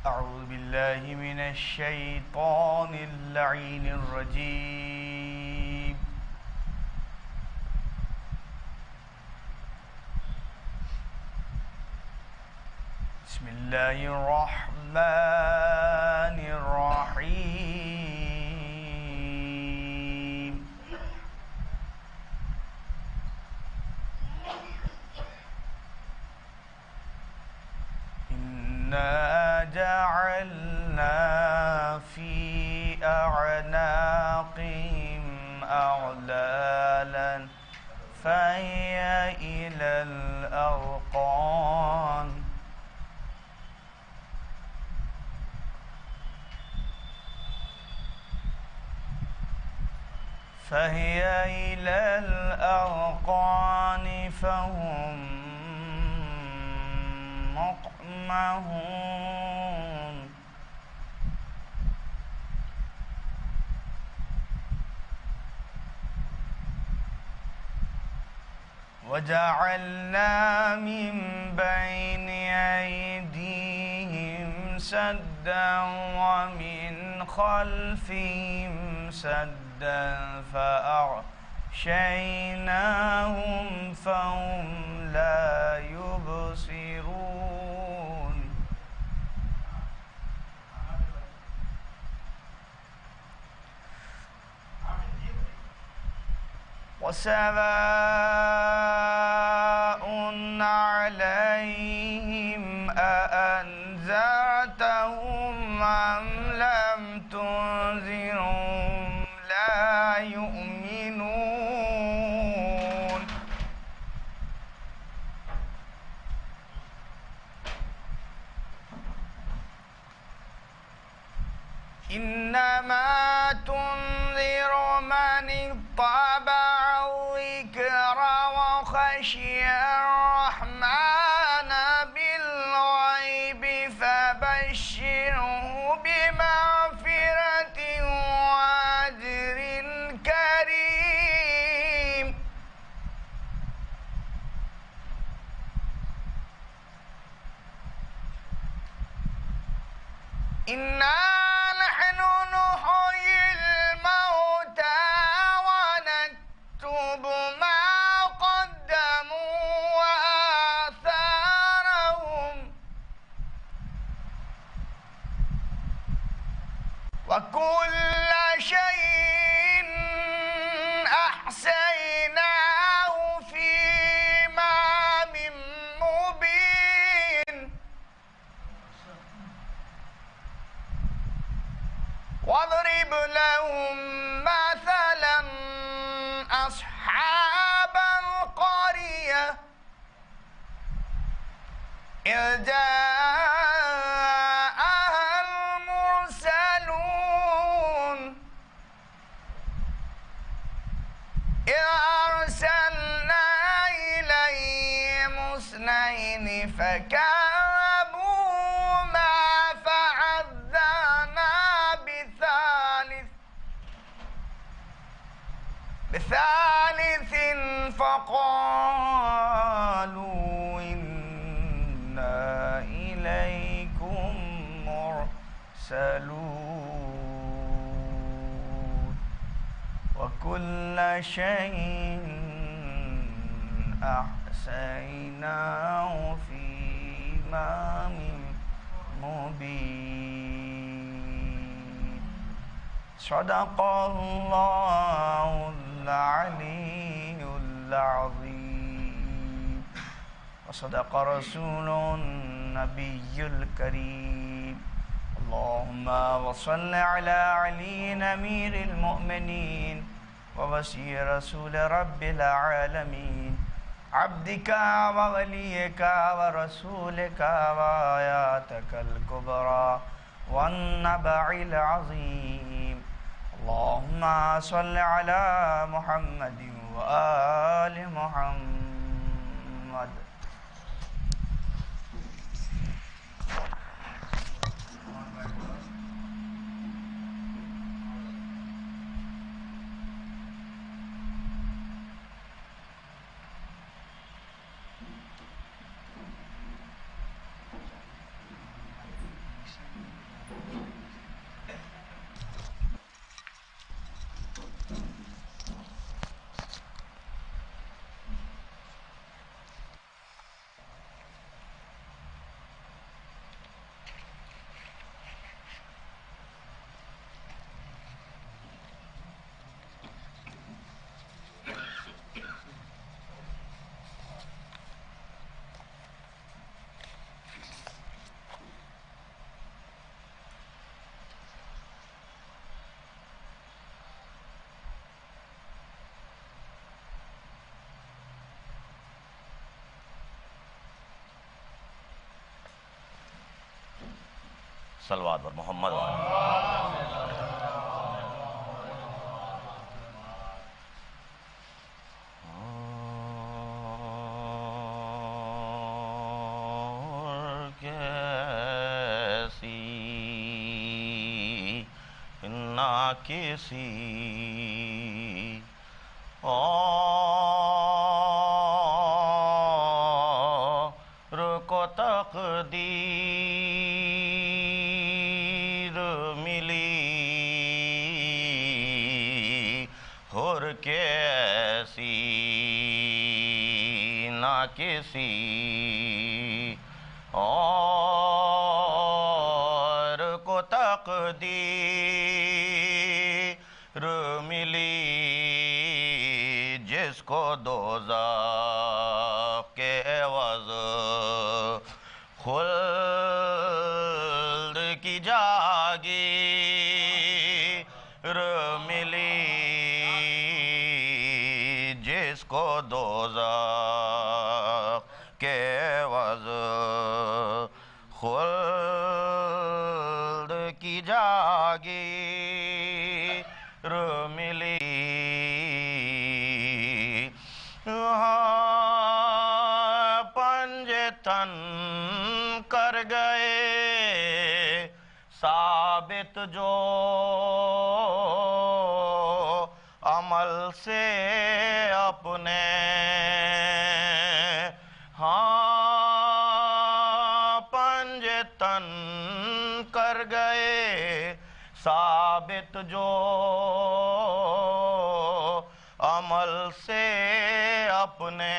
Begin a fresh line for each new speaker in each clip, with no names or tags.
أعوذ بالله من الشيطان اللعين الرجيم. بسم الله الرحمن الرحيم. إنا جعلنا في أعناقهم أغلالا فهي إلى الأذقان فهم مقمحون. وجعلنا من بين أيديهم سدا ومن خلفهم سدا فأغشيناهم فهم لا يبصرون. وسواء عليهم أأنذرتهم أم لم تنذرهم لا يؤمنون. إنما تنذر من اتبع الذكر وخشي الرحمن بالغيب فبشره بمغفرة وأجر كريم. إنا نحن نحيي الموتى ونكتب ما قدموا وآثارهم وكل شيء أحصيناه في إمام مبين. واضرب لهم مثلا أصحاب القرية إذ جاءها المرسلون إذ أرسلنا إليهم اثنين فكذبوهما فعززنا بثالث فقالوا إنا إليكم مرسلون. وكل شيء أحصيناه في إمام مبين. صدق الله العلي العظيم وصدق رسول النبي الكريم. اللهم وصل على علي أمير المؤمنين ووصي رسول رب العالمين عبدك ووليك ورسولك وآياتك الكبرى والنبع العظيم. اللهم صل على محمد وآل محمد.
صلوات پر محمد وآلہ کیسی اور کو تقدیر ملی اور کیسی نہ کسی اور کو تقدیر ملی جس کو دوزخ کے عوض خلد کی جاگیر ملی جس کو دوزخ کے عوض خلد کی جاگیر ملی پنجے تن کر گئے ثابت جو عمل سے اپنے پنجے تن کر گئے ثابت جو عمل سے اپنے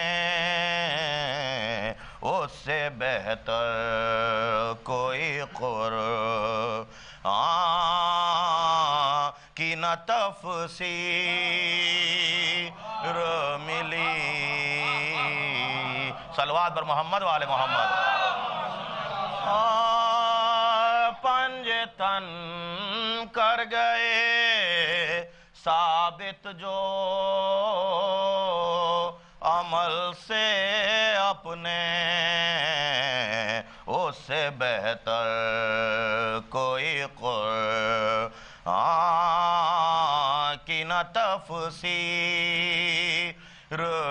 اس سے بہتر کوئی قرآن کی نہ تفسیر ملی صلوات بر محمد وآل محمد پنجے تن کر گئے ثابت جو عمل سے اپنے اس سے بہتر کوئی قرآن کی نہ تفسیر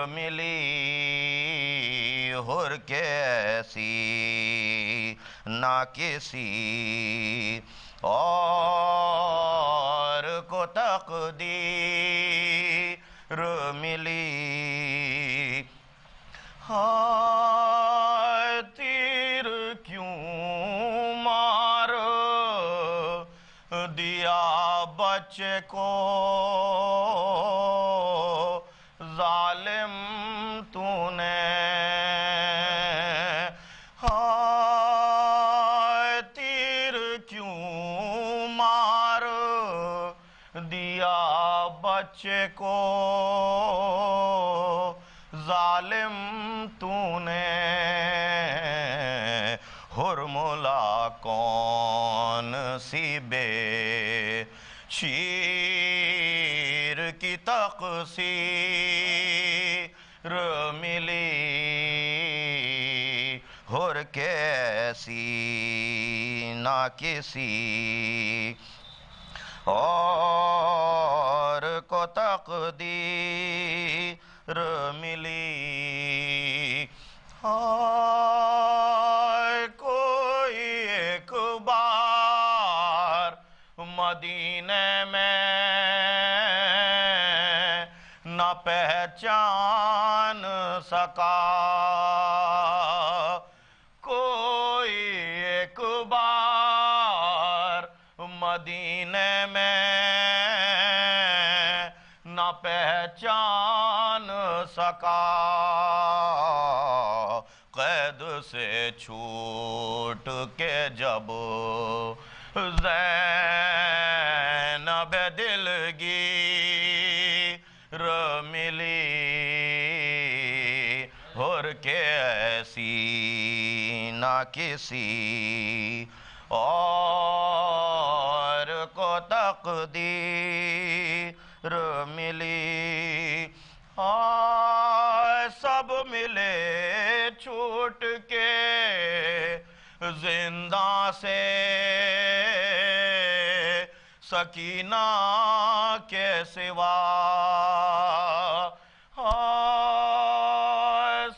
ملی اور کیسی نہ کسی اور کو تقدیر ملی تیر کیوں مار دیا بچے کو ظالم تو نے تیر کیوں مار دیا بچے کو ظالم تو نے حرملا کون سی بے شیر کی تقصیر ملی اور کیسی نہ کسی اور کو تقدیر ملی کوئی ایک بار مدینے میں نہ پہچان سکا کوئی ایک بار مدینے میں نہ پہچان سکا قید سے چھوٹ کے جب زینب دلگیر ملی اور کیسی نہ کسی اور کو تقدیر ملی سب ملے چھوٹ کے زندہ سے سکینہ کے سوا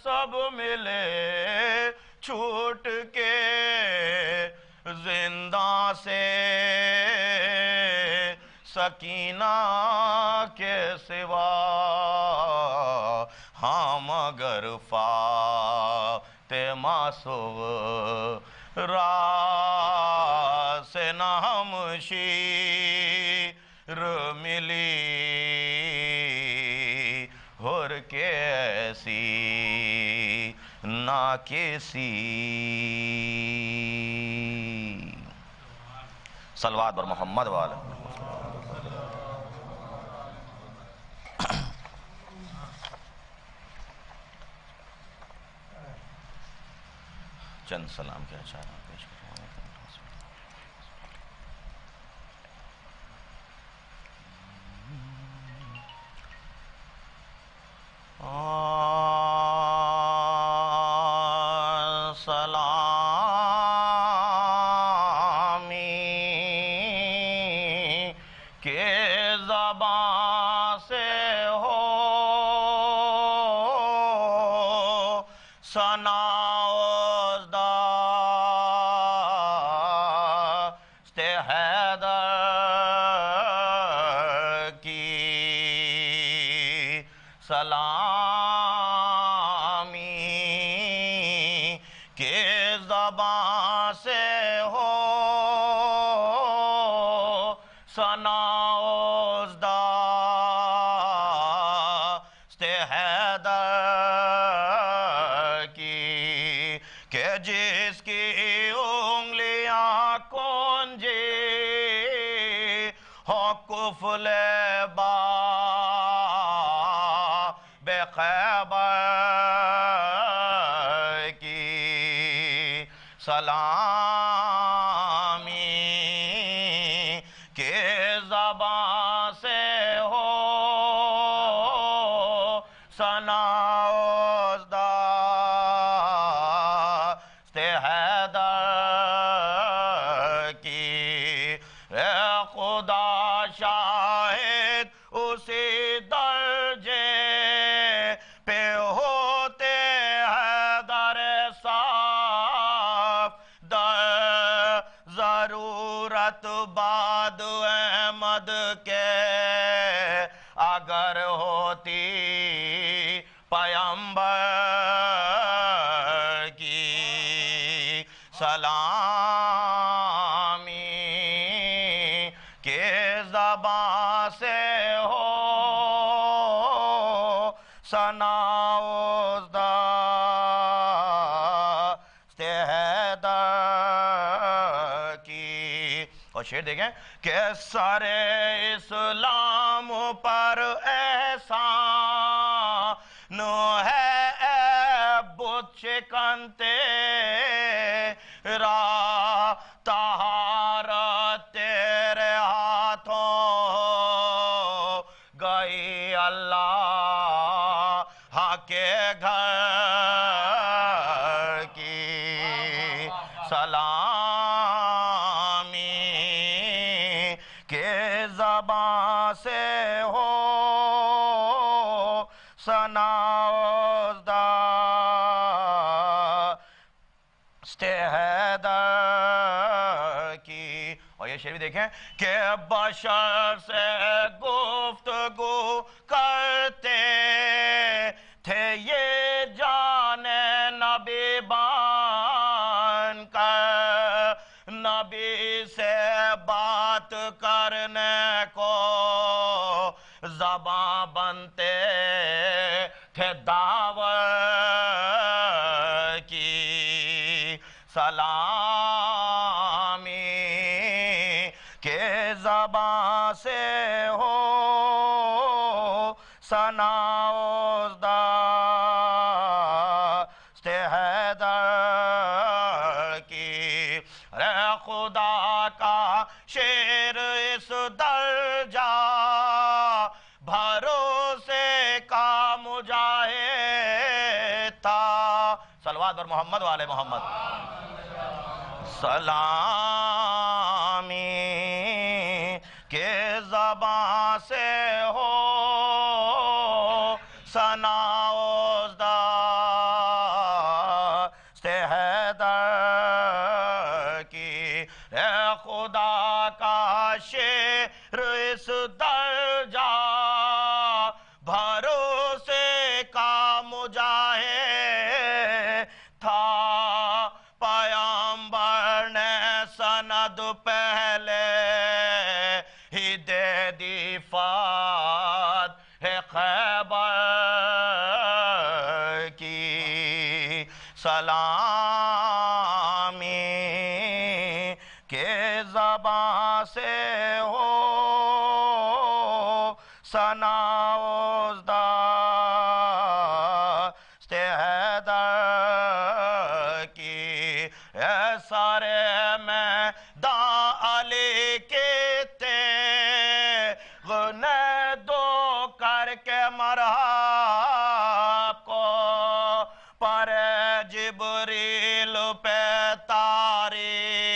سب ملے چھوٹ کے زندہ سے سکینہ کے سوا ہاں مگر فاطمہ صغریٰ سے نہ ہم شیر ملی اور کیسی نہ کسی صلوات بر محمد والے چند سلام کے اشارہ پیش کروں سلامی کے زبان سے ہو ثنا سلامی کے زبان سے ہو ثنا داشت حیدر کی کہ جس کی انگلیاں کنجی ہو کفل بے خیبر کی سلامی کے زبان سے ہو ثنا داشت حیدر کی اے خدا شاہد اسی درجے پہ ہوتے حیدر صاحب در ضرورت بعد احمد کے اگر ہوتی پیمبر کی سلامی کے زبان سے ہو ثنا داشت حیدر کی اور شعر دیکھیں کہ سر اسلام پر احسان ہے اے بت شکن تیرا طہارت تیرے ہاتھوں گئی اللہ کے گھر کی سلامی کے زبان سے ہو ثنا داشت حیدر کی اور یہ شعر بھی دیکھیں کہ بشر سے گفتگو کرتے تھے یہ جان نبی بان کر نبی سے بات کرنے کو زباں بنتے تھے دعوت کی سلامی کے زبان سے ہو ثنا داشت حیدر کی اے خدا کا شعر اس درجہ بھروسے کا مجاہد تھا صلوات بر محمد والے محمد سلامی کے زباں سے ہو ثنا حیدر کی اے خدا کا شعر اس درجہ بھروسے کا مجاہد تھا پیامبر نے سند پہلے ہی دے دی فتح خیبر کی سلامی کے زباں سے ہو ثنا حیدر کی اے سارے میدان علی کے تیغ نے دو کر کے مرحب کو پر جبریل پہ تاریخ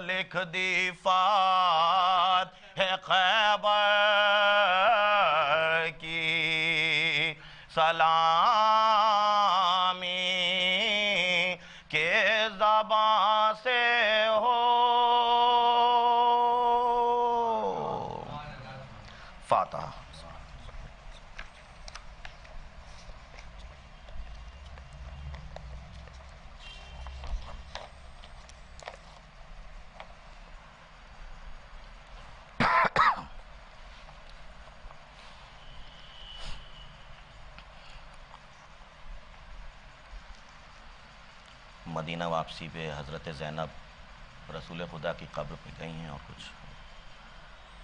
لکھ دی فتح خیبر کی سلامی کے زباں سے ہو فاتحہ مدینہ واپسی پہ حضرت زینب رسول خدا کی قبر پہ گئی ہیں اور کچھ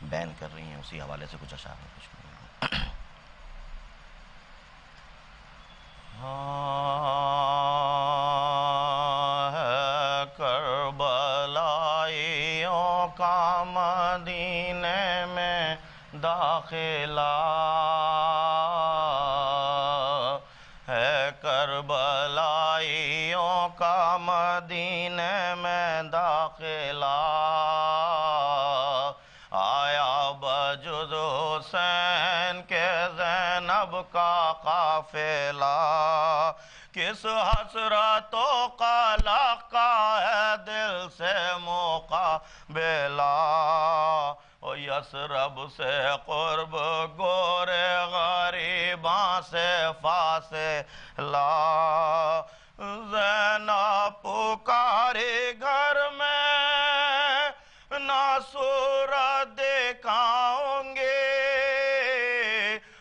بیان کر رہی ہیں، اسی حوالے سے کچھ اشعار میں کچھ کربلائیوں کا مدینے میں داخلہ ہے، کربلائیوں کا مدینے میں داخلہ آیا بجز حسین کے زینب کا قافلہ، کس حسرت و قلق کا ہے دل سے مقابلہ، او یثرب سے قرب گورے غریباں سے فاصلہ، زینب پکاری گھر میں نہ صورت دکھاؤں گی،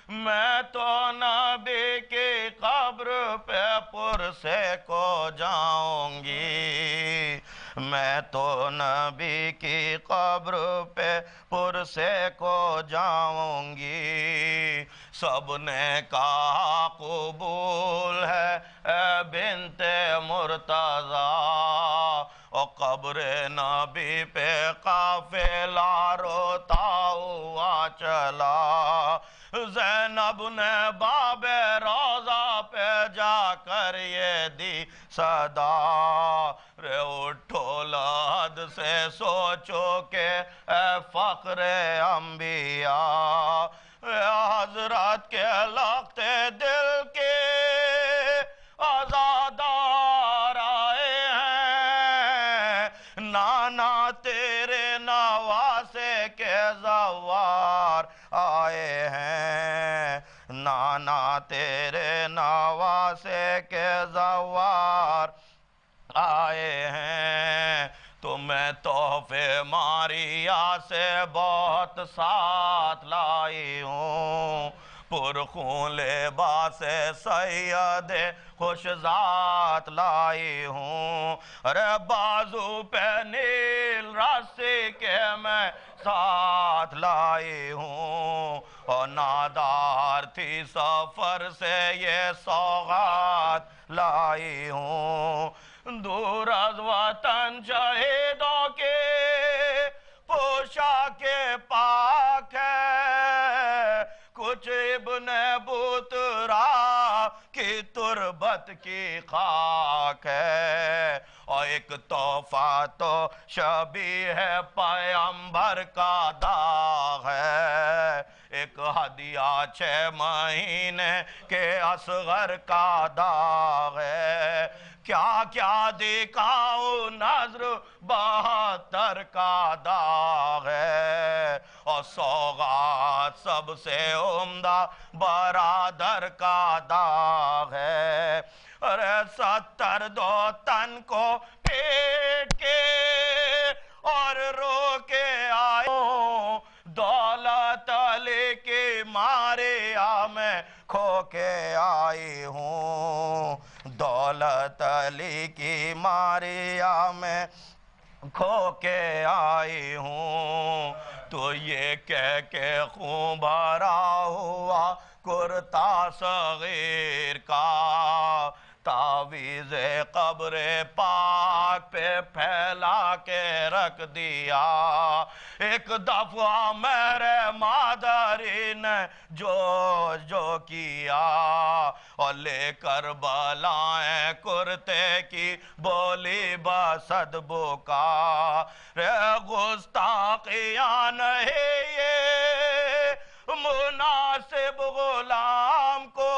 میں تو نبی کی قبر پہ پرسے کو جاؤں گی، میں تو نبی کی قبر پہ پرسے کو جاؤں گی، سب نے کہا قبول ہے اے بنت مرتضیٰ، اور قبر نبی پہ قافلہ روتا ہوا چلا، زینب نے باب روضہ پہ جا کر یہ دی صدا، رے اٹھو لحد سے سوچو کہ اے فخر انبیاء، حضرت کے لختے دل کے عزادار آئے ہیں، نانا تیرے نواسے کے زوار آئے ہیں، نانا تیرے نواسے کے زوار آئے ہیں، تمہیں تحفے ماریا سے بہت ساتھ لائی ہوں، پرخون لباس سید خوش ذات لائی ہوں، ارے بازو پہ نیل رسی کے میں ساتھ لائی ہوں، اور نادار تھی سفر سے یہ سوغات لائی ہوں، دور از وطن شہیدوں کے پوشاک پاک ہے، کچھ ابن بطرا کی تربت کی خاک ہے، اور ایک تحفہ تو شبیہ پیغمبر کا داغ ہے، ایک ہدیہ 6 مہینے کے اصغر کا داغ ہے، کیا کیا دکھاؤں نظر 72 کا داغ ہے، اور سوغات سب سے عمدہ برادر کا داغ ہے، ارے 70 دو تن کو پیٹ کے اور رو کے آئے، دولت علی کے مارے میں کھو کے آئی ہوں، دولت علی کی مارے میں کھو کے آئی ہوں، تو یہ کہہ کے خون بھرا ہوا کرتا صغیر کا تعویذ قبر پاک پہ پھیلا کے رکھ دیا، ایک دفعہ میرے مادری نے جو کیا، اور لے کر بلائیں کرتے کی بولی بسد بکا، رے گستاخیاں نہیں یہ مناسب غلام کو،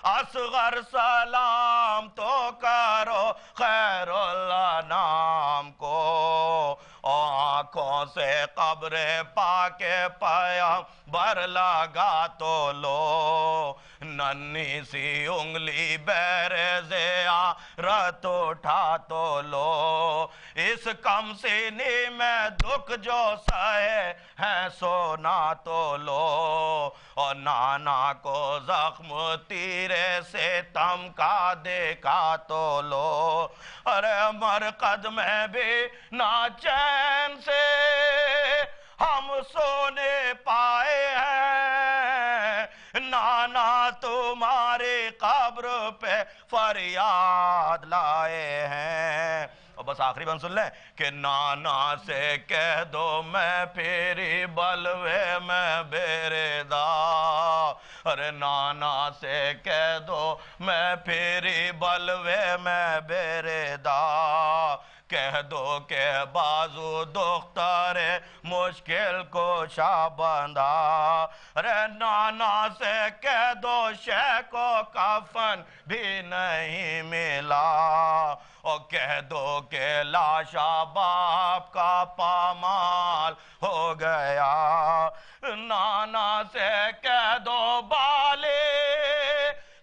اصغر سلام تو کرو خیر الانام کو، آنکھوں سے قبر پاک پیغمبر لگا تو لو، ننھی سی انگلی بیر زیارت اٹھا تو لو، اس کم سینی میں دکھ جو سہے ہیں سونا تو لو، اور نانا کو زخم تیرے سے تم کا دیکھا تو لو، ارے مرقد میں بھی ناچین سے ہم سونے پائے ہیں، نانا تمہاری قبر پہ فریاد لائے ہیں، اور بس آخری بند سن لیں کہ نانا سے کہہ دو میں پھری بلوے میں بیردا، ارے نانا سے کہہ دو میں پھری بلوے میں بیردا، کہہ دو کہ بازو دختر مشکل کو شاہ بندھا، ارے نانا سے کہہ دو شیخ کو کفن بھی نہیں ملا، اور کہہ دو کہ لاشا باپ کا پامال ہو گیا، نانا سے کہہ دو بالے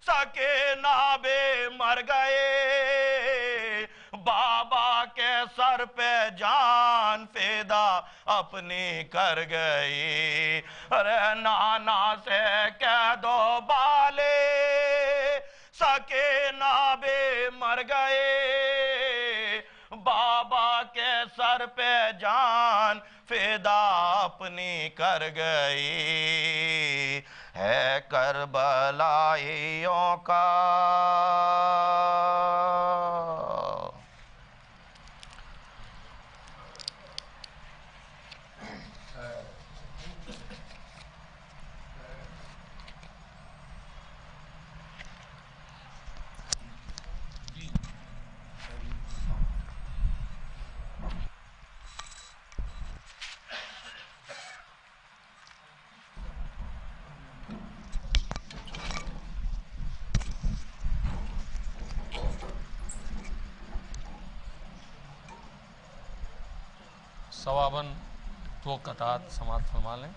سکینہ بھی مر گئے، بابا کے سر پہ جان فدا اپنی کر گئی، ارے نانا سے کہہ دو بالے سکینہ بھی مر گئے، بابا کے سر پہ جان فدا اپنی کر گئی، ہے کربلائیوں کا
ثواباً 2 قطعات سماعت فرما لیں۔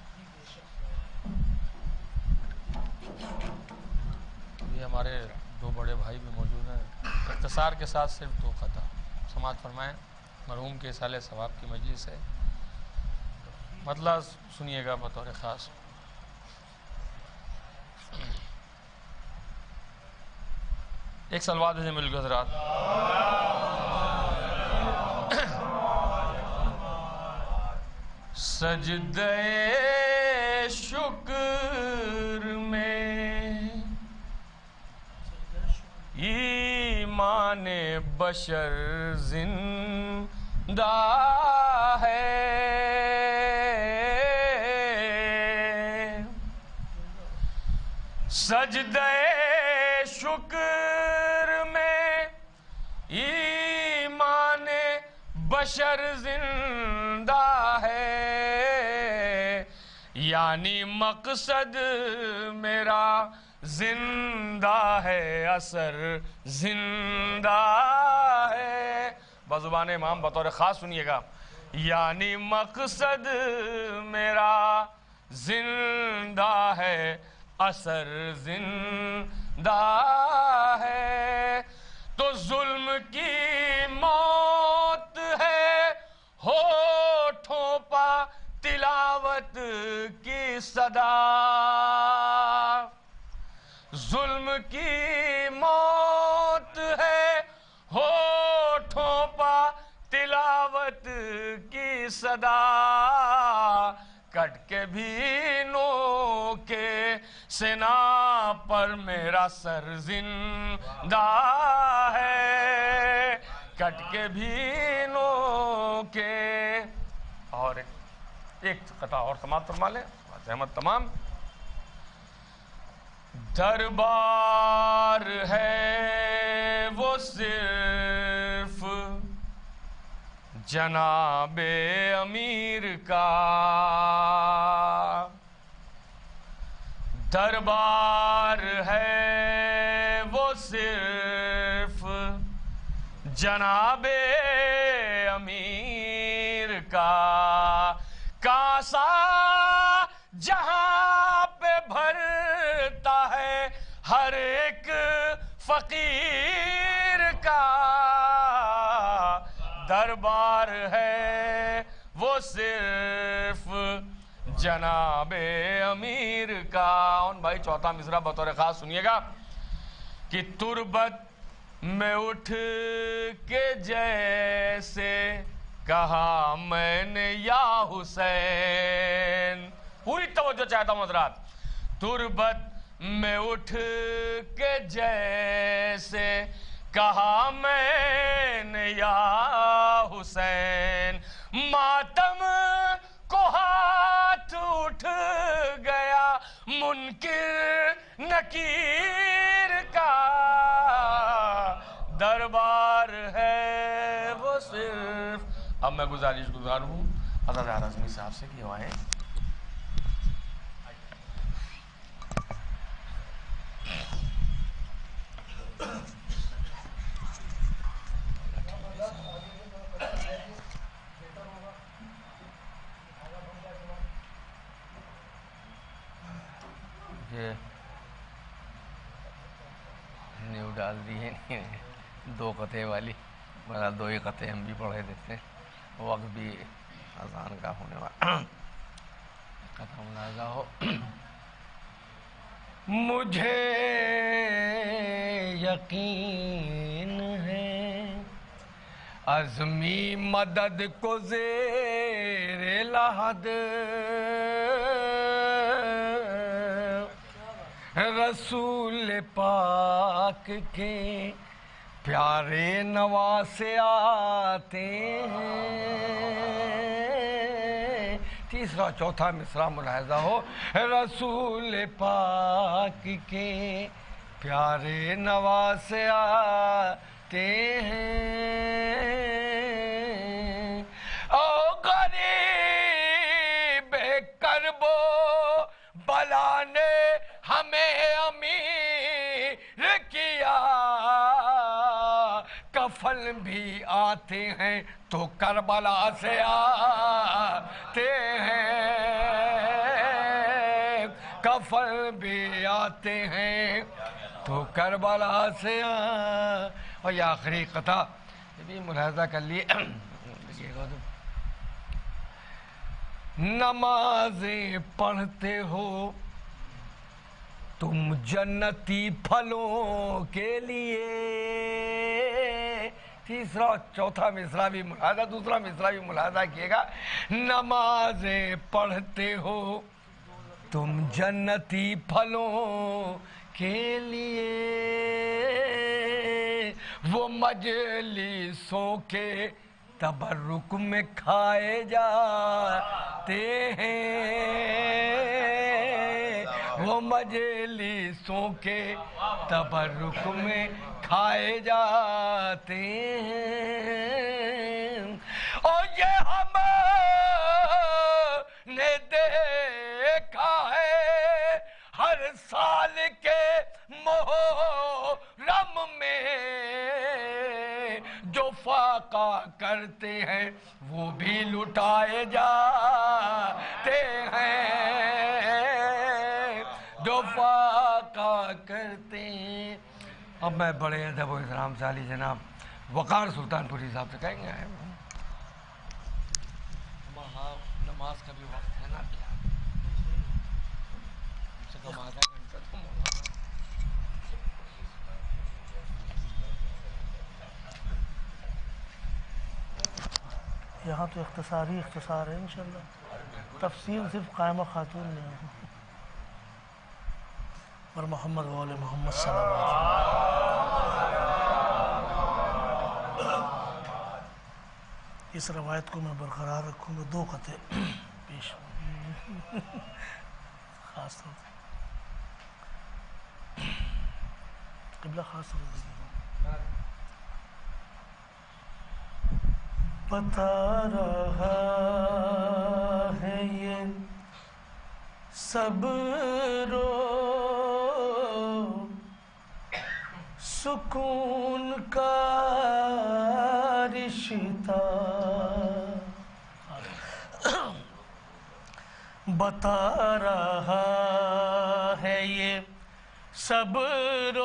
یہ ہمارے 2 بڑے بھائی بھی موجود ہیں، اختصار کے ساتھ صرف 2 قطع سماعت فرمائیں، مرحوم کے اصالِ ثواب کی مجلس ہے، مطلب سنیے گا بطور خاص۔ ایک صلوات سے مل کر حضرات۔ سجدے شکر میں ایمان بشر زندہ ہے، سجدے شکر میں بشر زندہ ہے، یعنی مقصد میرا زندہ ہے، اثر زندہ ہے۔ بزبان امام بطور خاص سنیے گا، یعنی مقصد میرا زندہ ہے، اثر زندہ ہے۔ تو ظلم کی موت ہے ہونٹوں پہ تلاوت کی صدا، ظلم کی موت ہے ہونٹوں پہ تلاوت کی صدا، کٹ کے بھی نو کے سنا پر میرا سر زندہ ہے، کٹ کے بھی نو کے۔ اور ایک قطعہ اور سماعت فرما لیں، احمد تمام۔ دربار ہے وہ صرف جناب امیر کا، دربار ہے وہ صرف جناب امیر کا، کاسا جہاں پہ بھرتا ہے ہر ایک فقیر کا، دربار ہے وہ صرف جناب امیر کا۔ ان بھائی چوتھا مصرع بطور خاص سنیے گا کہ تربت میں اٹھ کے جیسے کہا میں نے یا حسین، پوری توجہ چاہتا ہوں حضرات، تربت میں اٹھ کے جیسے کہا میں نے یا حسین، ماتم کو ہاتھ اٹھ گیا منکر نکیر کا، دربار ہے وہ صرف۔ اب میں گزارش گزار ہوں حضرت ہرازمی صاحب سے کہ وہ آئیں۔ یہ نیو ڈال دی ہے دو قطعے والی، بہرحال دو ہی قطعے ہم بھی پڑھے دیتے ہیں، وقت بھی اذان کا ہونے والا، قطع ملاحظہ ہو۔ مجھے یقین ہے عزمی مدد کو زیر لحد رسول پاک کے پیارے نواسے آتے ہیں۔ تیسرا چوتھا مصرع ملاحظہ ہو، رسول پاک کے پیارے نواسے آتے ہیں، او غریب کرب و بلا نے ہمیں امیر کیا، کفن بھی آتے ہیں تو کربلا سے آتے ہیں، کفن بھی آتے ہیں تو کربلا سے اور یہ آخری قطعہ یہ بھی ملاحظہ کر لیے۔ نمازیں پڑھتے ہو تم جنتی پھلوں کے لیے، تیسرا چوتھا مصرع بھی ملاحظہ، دوسرا مصرع بھی ملاحظہ کیے گا۔ نمازیں پڑھتے ہو تم جنتی پھلوں کے لیے، وہ مجلسوں کے تبرک میں کھائے جاتے ہیں، وہ مجلسوں کے تبرک میں کھائے جاتے ہیں،
یہ ہم نے دیکھا ہے ہر سال کے محرم میں جو فاقہ کرتے ہیں وہ بھی لٹائے جاتے ہیں، جو فاقہ کرتے ہیں۔ اب میں بڑے ادب و احترام سے عالی جناب وقار سلطان پوری صاحب سے کہیں گے نماز کا بھی وقت ہے نا، کیا آدھا گھنٹہ تو
یہاں تو اختصار ہے انشاءاللہ، تفصیل صرف قائمہ خاتون نے ہے۔ اور محمد وآل محمد صلی اللہ علیہ وسلم۔ اس روایت کو میں برقرار رکھوں گا، 2 قطعے پیش خاص طور سے قبلہ خاص طور سے بتا رہا ہے یہ صبر و سکون کا رشتہ، بتا رہا ہے یہ صبر و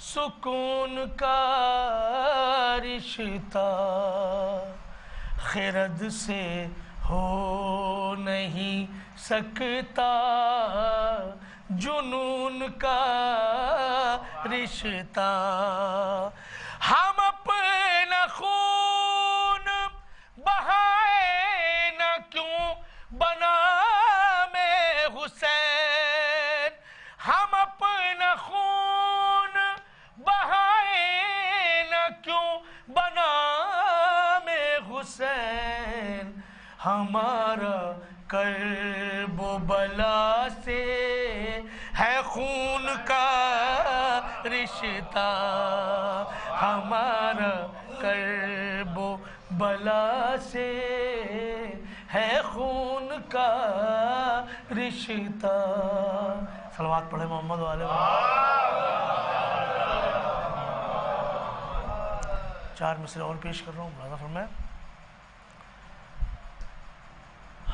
سکون کا رشتہ، خرد سے ہو نہیں سکتا جنون کا رشتہ، ہم اپنا خون بہائے نہ کیوں بنام حسین، ہم اپنا خون بہائے نہ کیوں بنام حسین، ہمارا کرب و بلا سے ہے خون کا رشتہ، ہمارا کرب و بلا سے ہے خون کا رشتہ۔ صلوات پڑھے محمد والے محمد۔ 4 مصرے اور پیش کر رہا ہوں، ملاحظہ فرمائیں۔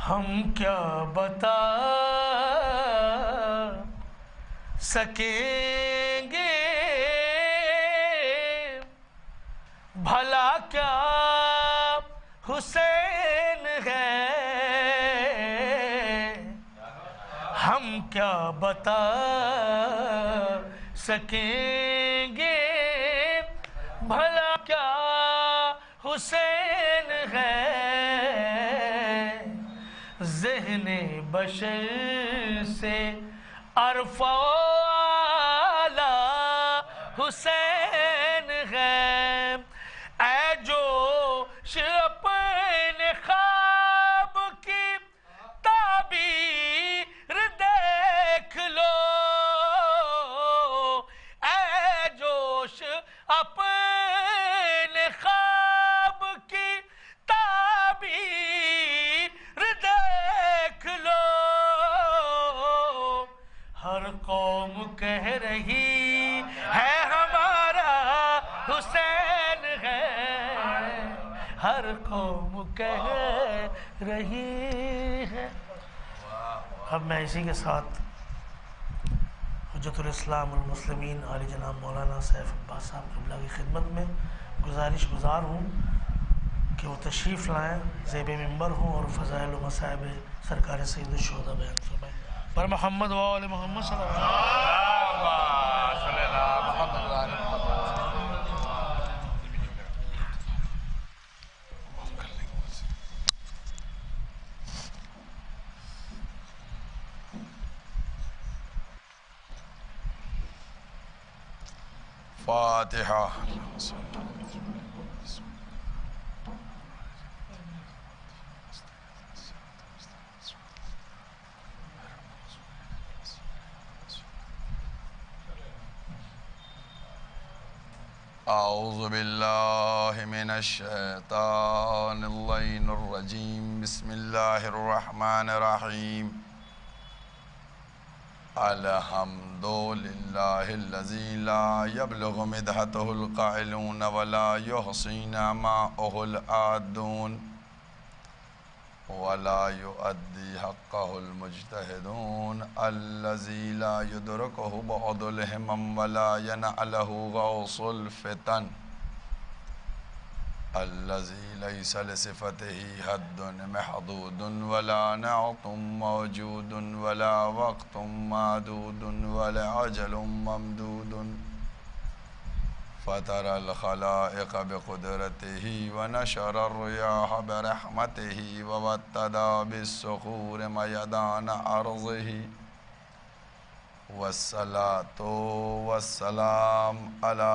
ہم کیا بتا سکیں گے بھلا کیا حسین ہے، ہم کیا بتا سکیں گے بھلا کیا حسین ہے، ذہن بشر سے عرفہ اعلیٰ حسین ہے، اے جوش اپنے خواب کی تعبیر دیکھ لو، اے جوش اپنے خواب کی تعبیر دیکھ لو، ہر قوم کہہ رہی ہے ہمارا حسین ہے، ہر قوم کہہ رہی ہے۔ اب میں اسی کے ساتھ حجت الاسلام والمسلمین عالی جناب مولانا سیف عباس صاحب قبلہ کی خدمت میں گزارش گزار ہوں کہ وہ تشریف لائیں، زیب منبر ہوں اور فضائل و مصائب سرکار سید الشہداء بیان فرمائیں۔ پر محمد و آل محمد صلی اللہ علیہ وسلم۔
فاتحہ۔ اعوذ باللہ من الشیطان اللعین الرجیم بسم اللہ الرحمن الرحیم الحمد للہ الذی لا یبلغ مدحتہ القائلون ولا یحصی نعماءہ العادون ولا يؤدي حقه المجتهدون الذي لا يدركه بعض الهمم ولا ينعله غوص الفتن الذي ليس لصفته حد محدود ولا نعت موجود ولا وقت معدود ولا عجل ممدود فطر الخلائق بقدرته ونشر الرياح برحمته ووتدا بالصخور ميدان أرضه والصلاة والسلام على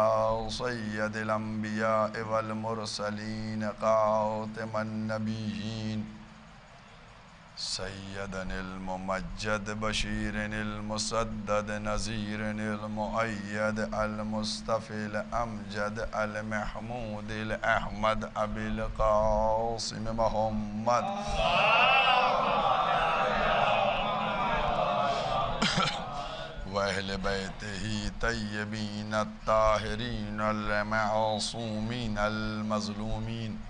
سيد الأنبياء والمرسلين خاتم النبيين سيدنا الممجد بشير المسدد نذير المؤيد المصطفى الأمجد المحمود الأحمد أبي القاسم محمد وأهل بيته طيبين الطاهرين المعصومين المظلومين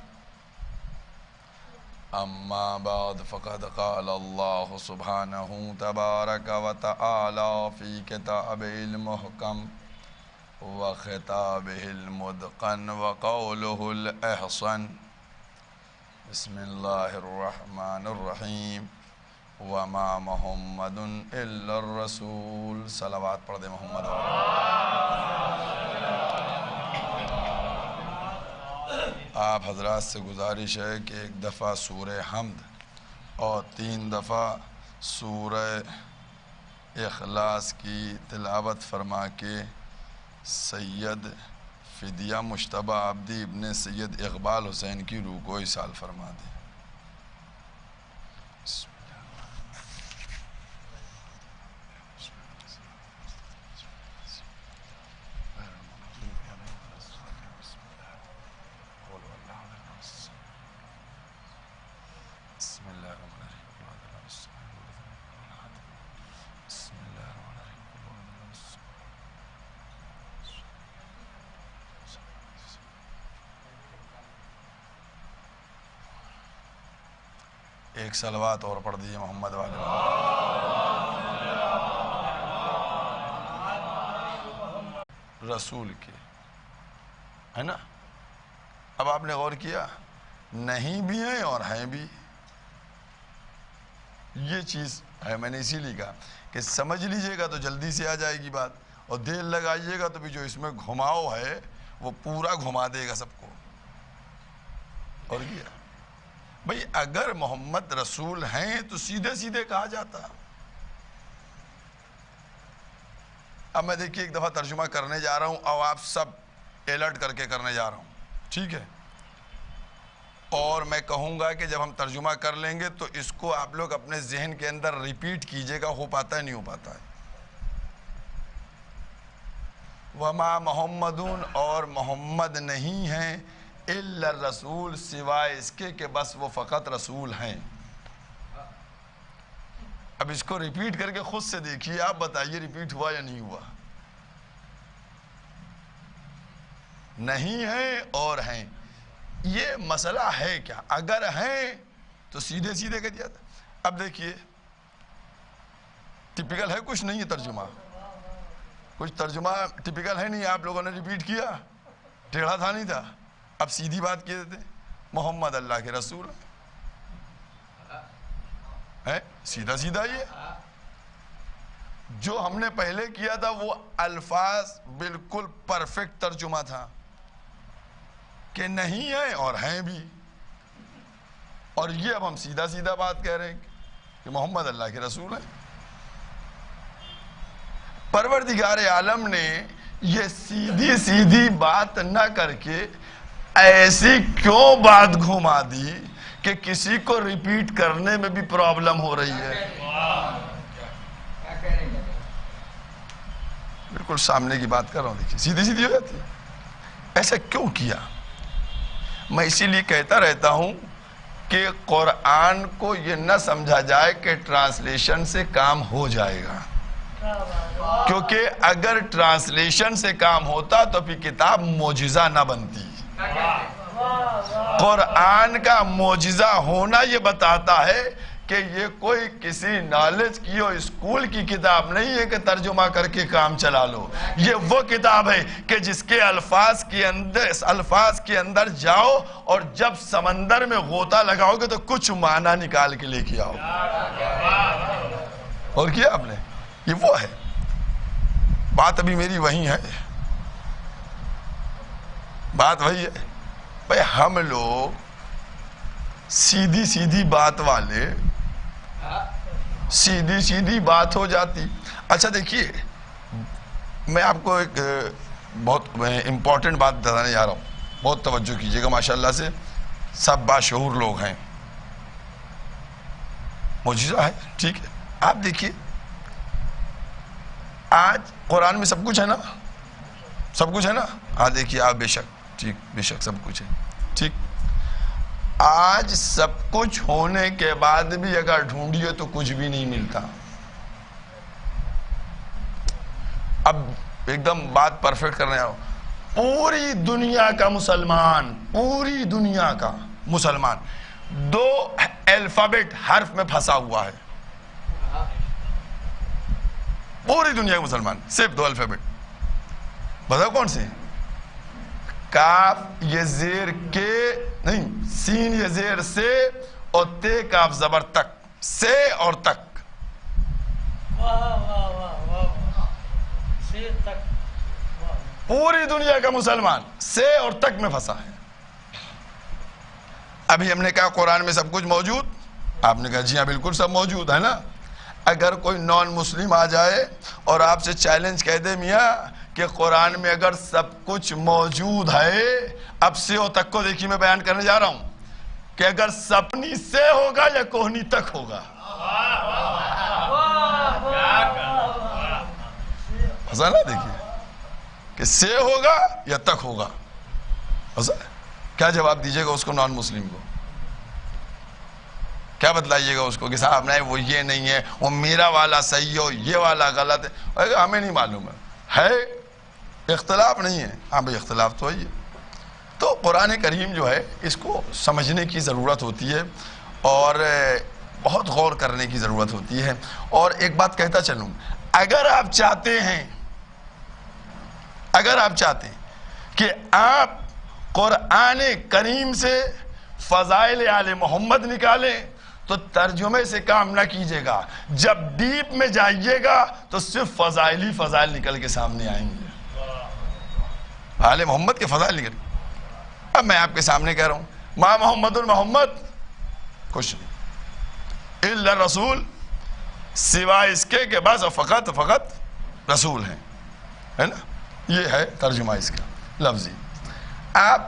اما بعد فقد قال اللہ سبحانہ تبارک و تعالی فی کتابہ المحکم وخطابہ المتقن وقولہ الاحسن بسم اللہ الرحمن الرحیم وما محمد الا الرسول صلوات پڑھ دے محمد آپ حضرات سے گزارش ہے کہ ایک دفعہ سورہ حمد اور 3 دفعہ سورہ اخلاص کی تلاوت فرما کے سید فدیہ مشتبہ عبدی ابن سید اقبال حسین کی روح کو ایصال فرما دیں ایک صلوات اور پڑھ دیجئے محمد والے رسول کے ہے نا. اب آپ نے غور کیا نہیں بھی ہیں اور ہیں بھی. یہ چیز ہے میں نے اسی لیے کہا کہ سمجھ لیجئے گا تو جلدی سے آ جائے گی بات اور دیر لگائیے گا تو بھی جو اس میں گھماؤ ہے وہ پورا گھما دے گا سب کو. اور کیا بھئی اگر محمد رسول ہیں تو سیدھے سیدھے کہا جاتا. اب میں دیکھیے ایک دفعہ ترجمہ کرنے جا رہا ہوں اور آپ سب الرٹ کر کے کرنے جا رہا ہوں ٹھیک ہے. اور میں کہوں گا کہ جب ہم ترجمہ کر لیں گے تو اس کو آپ لوگ اپنے ذہن کے اندر ریپیٹ کیجئے گا. ہو پاتا ہے نہیں ہو پاتا ہے. وما محمدون اور محمد نہیں ہیں الا الرسول سوائے اس کے کہ بس وہ فقط رسول ہیں. اب اس کو ریپیٹ کر کے خود سے دیکھیے آپ بتائیے ریپیٹ ہوا یا نہیں ہوا. نہیں ہیں اور ہیں. یہ مسئلہ ہے کیا؟ اگر ہیں تو سیدھے سیدھے کہہ دیا تھا. اب دیکھیے ٹپیکل ہے کچھ نہیں ہے ترجمہ. کچھ ترجمہ ٹپیکل ہے نہیں. آپ لوگوں نے ریپیٹ کیا ٹیڑھا تھا نہیں تھا. اب سیدھی بات کیے دیتے محمد اللہ کے رسول ہے. سیدھا سیدھا یہ جو ہم نے پہلے کیا تھا وہ الفاظ بالکل پرفیکٹ ترجمہ تھا کہ نہیں ہیں اور ہیں بھی. اور یہ اب ہم سیدھا سیدھا بات کہہ رہے ہیں کہ محمد اللہ کے رسول ہیں. پروردگار عالم نے یہ سیدھی سیدھی بات نہ کر کے ایسی کیوں بات گھما دی کہ کسی کو ریپیٹ کرنے میں بھی پرابلم ہو رہی ہے. بالکل سامنے کی بات کر رہا ہوں دیکھیے سیدھی سیدھی ہو جاتی ہے. ایسا کیوں کیا؟ میں اسی لیے کہتا رہتا ہوں کہ قرآن کو یہ نہ سمجھا جائے کہ ٹرانسلیشن سے کام ہو جائے گا، کیونکہ اگر ٹرانسلیشن سے کام ہوتا تو پھر کتاب معجزہ نہ بنتی۔ قرآن کا معجزہ ہونا یہ بتاتا ہے کہ یہ کوئی کسی نالج کی اور اسکول کی کتاب نہیں ہے کہ ترجمہ کر کے کام چلا لو۔ یہ وہ کتاب ہے کہ جس کے الفاظ کے اندر جاؤ اور جب سمندر میں غوطہ لگاؤ گے تو کچھ معنی نکال کے لے کے آؤ۔ اور کیا آپ نے؟ یہ وہ ہے بات، ابھی میری وہی ہے، بات وہی ہے بھائی، ہم لوگ سیدھی بات والے، سیدھی بات ہو جاتی۔ اچھا دیکھیے، میں آپ کو ایک بہت امپورٹنٹ بات بتانے جا رہا ہوں، بہت توجہ کیجئے گا، ماشاءاللہ سے سب باشعور لوگ ہیں، معجزہ ہے، ٹھیک ہے۔ آپ دیکھیے آج قرآن میں سب کچھ ہے نا، سب کچھ ہے نا، ہاں دیکھیے آپ، بے شک ٹھیک، بے شک سب کچھ ہے ٹھیک۔ آج سب کچھ ہونے کے بعد بھی اگر ڈھونڈیے تو کچھ بھی نہیں ملتا۔ اب ایک دم بات پرفیکٹ کرنے آ رہا ہوں، پوری دنیا کا مسلمان، پوری دنیا کا مسلمان 2 الفابیٹ حرف میں پھنسا ہوا ہے، پوری دنیا کا مسلمان صرف 2 الفابیٹ، بتاؤ کون سے؟ کاف یہ زیر کے نہیں، سین یہ زیر سے، اور تے کاف زبر تک، سے اور تک، پوری دنیا کا مسلمان سے اور تک میں پھنسا ہے۔ ابھی ہم نے کہا قرآن میں سب کچھ موجود، آپ نے کہا جی ہاں بالکل سب موجود ہے نا۔ اگر کوئی نان مسلم آ جائے اور آپ سے چیلنج کہہ دے میاں کہ قرآن میں اگر سب کچھ موجود ہے، اب سے اور تک کو دیکھیے میں بیان کرنے جا رہا ہوں کہ اگر سپنی سے ہوگا یا کوہنی تک ہوگا، نا دیکھیے کہ سے ہوگا یا تک ہوگا، کیا جواب دیجئے گا اس کو؟ نان مسلم کو کیا بتلائیے گا اس کو کہ صاحب نہیں وہ یہ نہیں ہے، وہ میرا والا صحیح ہو، یہ والا غلط ہے؟ ہمیں نہیں معلوم ہے، اختلاف نہیں ہے، ہاں بھئی اختلاف تو ہے۔ تو قرآن کریم جو ہے اس کو سمجھنے کی ضرورت ہوتی ہے اور بہت غور کرنے کی ضرورت ہوتی ہے۔ اور ایک بات کہتا چلوں، اگر آپ چاہتے ہیں کہ آپ قرآن کریم سے فضائل آل محمد نکالیں تو ترجمے سے کام نہ کیجیے گا، جب ڈیپ میں جائیے گا تو صرف فضائل نکل کے سامنے آئیں گے، آل محمد کے فضائل نکل۔ اب میں آپ کے سامنے کہہ رہا ہوں ما محمد المحمد کچھ نہیں الا رسول، سوائے اس کے بعض فقط رسول ہیں، ہے نا؟ یہ ہے ترجمہ اس کا لفظی۔ آپ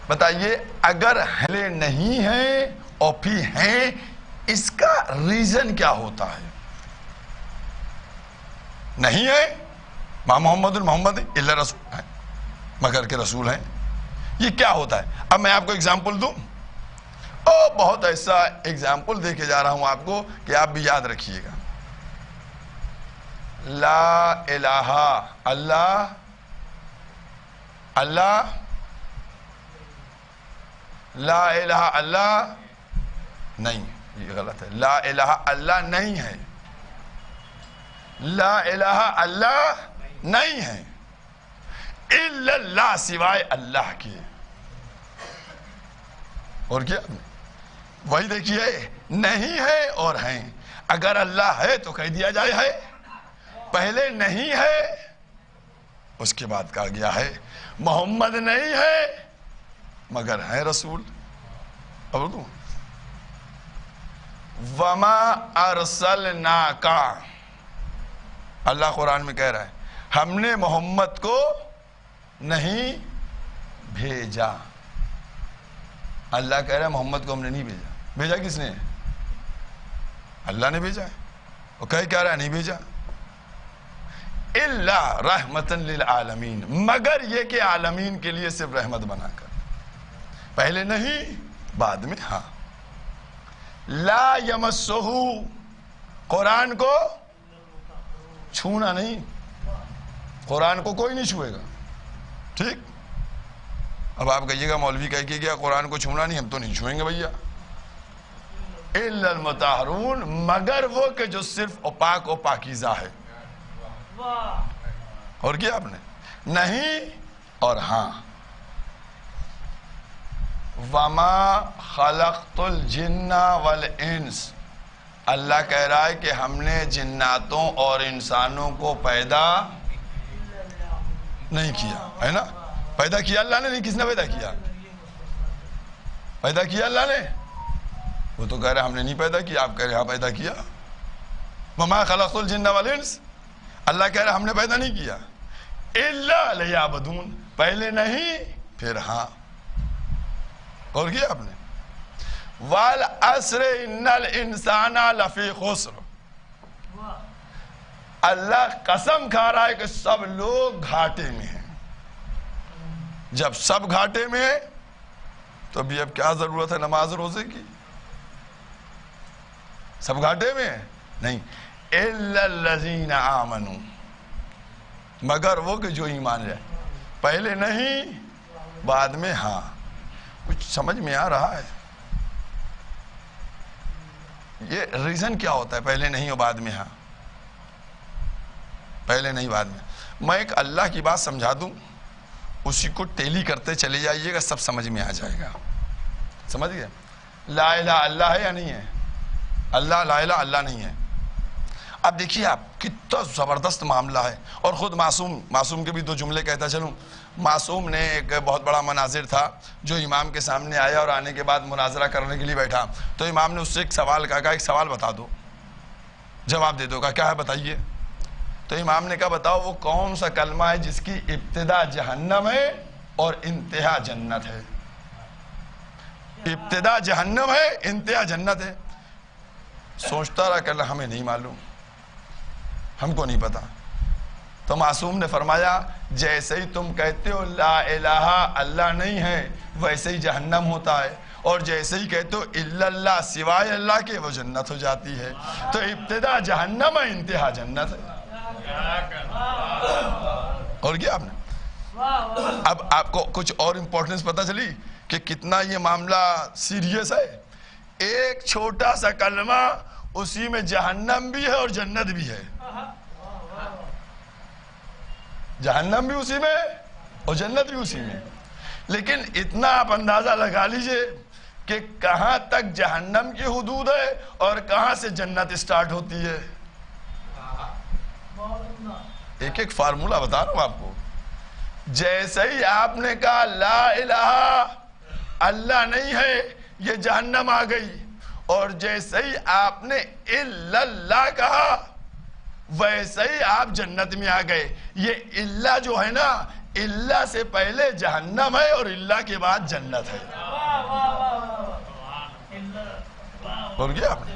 بتائیے اگر ہلے نہیں ہیں اور پھر ہیں، اس کا ریزن کیا ہوتا ہے؟ نہیں ہے ما محمد المحمد الا رسول ہیں، مگر کے رسول ہیں، یہ کیا ہوتا ہے؟ اب میں آپ کو اگزامپل دوں، بہت ایسا اگزامپل دے کے جا رہا ہوں آپ کو کہ آپ بھی یاد رکھیے گا۔ لا الہ اللہ لا الہ اللہ نہیں، یہ غلط ہے، لا الہ اللہ نہیں ہے، لا الہ اللہ نہیں ہے، الا اللہ سوائے اللہ کے، اور کیا؟ وہی دیکھیے، نہیں ہے اور ہیں۔ اگر اللہ ہے تو کہہ دیا جائے ہے، پہلے نہیں ہے اس کے بعد کہا گیا ہے محمد نہیں ہے مگر ہے رسول۔ اردو وما ارسلناک، اللہ قرآن میں کہہ رہا ہے ہم نے محمد کو نہیں بھیجا، اللہ کہہ رہا ہے محمد کو ہم نے نہیں بھیجا۔ بھیجا کس نے؟ اللہ نے بھیجا ہے، وہ کہہ کیا رہا ہے نہیں بھیجا۔ الا رحمتا للعالمین، مگر یہ کہ عالمین کے لیے صرف رحمت بنا کر، پہلے نہیں بعد میں ہاں۔ لا یمسہ، قرآن کو چھونا نہیں، قرآن کو کوئی نہیں چھوئے گا، ٹھیک؟ اب آپ کہیے گا مولوی کہہ کے گیا قرآن کو چھونا نہیں، ہم تو نہیں چھوئیں گے بھیا۔ الا المطہرون، مگر وہ کہ جو صرف پاک و پاکیزہ ہے۔ اور کیا آپ نے نہیں اور ہاں۔ وما خلقت الجن والانس، اللہ کہہ رہا ہے کہ ہم نے جناتوں اور انسانوں کو پیدا نہیں کیا، ہے نا؟ پیدا کیا اللہ نے، نہیں کس نے پیدا کیا؟ پیدا کیا اللہ نے؟ وہ تو کہہ رہے ہم نے نہیں پیدا کیا، آپ کہہ رہے ہاں پیدا کیا۔ وما خلقت الجن والانس، اللہ کہہ رہا ہم نے پیدا نہیں کیا۔ الا لیعبدون، پہلے نہیں پھر ہاں۔ اور کیا آپ نے؟ والعصر ان الانسان لفی خسر، اللہ قسم کھا رہا ہے کہ سب لوگ گھاٹے میں ہیں۔ جب سب گھاٹے میں ہیں تو ابھی اب کیا ضرورت ہے نماز روزے کی؟ سب گھاٹے میں ہیں نہیں۔ الا الذین آمنوا، مگر وہ کہ جو ایمان لائے، پہلے نہیں بعد میں ہاں۔ کچھ سمجھ میں آ رہا ہے؟ یہ ریزن کیا ہوتا ہے پہلے نہیں اور بعد میں ہاں؟ پہلے نہیں بعد میں۔ میں ایک اللہ کی بات سمجھا دوں، اسی کو ٹیلی کرتے چلے جائیے گا، سب سمجھ میں آ جائے گا۔ سمجھ گئے؟ لا الہ اللہ ہے یا نہیں ہے؟ اللہ لا الہ اللہ نہیں ہے۔ اب دیکھیے آپ کتنا زبردست معاملہ ہے، اور خود معصوم کے بھی دو جملے کہتا چلوں۔ معصوم نے ایک بہت بڑا مناظر تھا جو امام کے سامنے آیا اور آنے کے بعد مناظرہ کرنے کے لیے بیٹھا، تو امام نے اس سے ایک سوال کہا، ایک سوال بتا دو، جواب دے دو۔ کہا کیا ہے بتائیے؟ تو امام نے کہا بتاؤ وہ کون سا کلمہ ہے جس کی ابتدا جہنم ہے اور انتہا جنت ہے؟ ابتدا جہنم ہے، انتہا جنت ہے۔ سوچتا رہا کہ ہمیں نہیں معلوم، ہم کو نہیں پتا۔ تو معصوم نے فرمایا جیسے ہی تم کہتے ہو لا الہ اللہ نہیں ہے، ویسے ہی جہنم ہوتا ہے، اور جیسے ہی کہتے ہو الا اللہ سوائے اللہ کے، وہ جنت ہو جاتی ہے۔ تو ابتدا جہنم ہے، انتہا جنت ہے۔ اور کیا آپ نے اب آپ کو کچھ اور امپورٹنس پتا چلی کہ کتنا یہ معاملہ سیریس ہے؟ ایک چھوٹا سا کلمہ اسی میں جہنم بھی ہے اور جنت بھی ہے۔ جہنم بھی اسی میں اور جنت بھی اسی میں۔ لیکن اتنا آپ اندازہ لگا لیجئے کہ کہاں تک جہنم کی حدود ہے اور کہاں سے جنت اسٹارٹ ہوتی ہے۔ ایک ایک فارمولہ بتا رہا ہوں آپ کو۔ جیسے ہی آپ نے کہا لا الہ اللہ نہیں ہے، یہ جہنم آ گئی، اور جیسے ہی آپ نے الا اللہ کہا ویسے ہی آپ جنت میں آ گئے۔ یہ اللہ جو ہے نا، اللہ سے پہلے جہنم ہے اور اللہ کے بعد جنت ہے۔ اور کیا آپ نے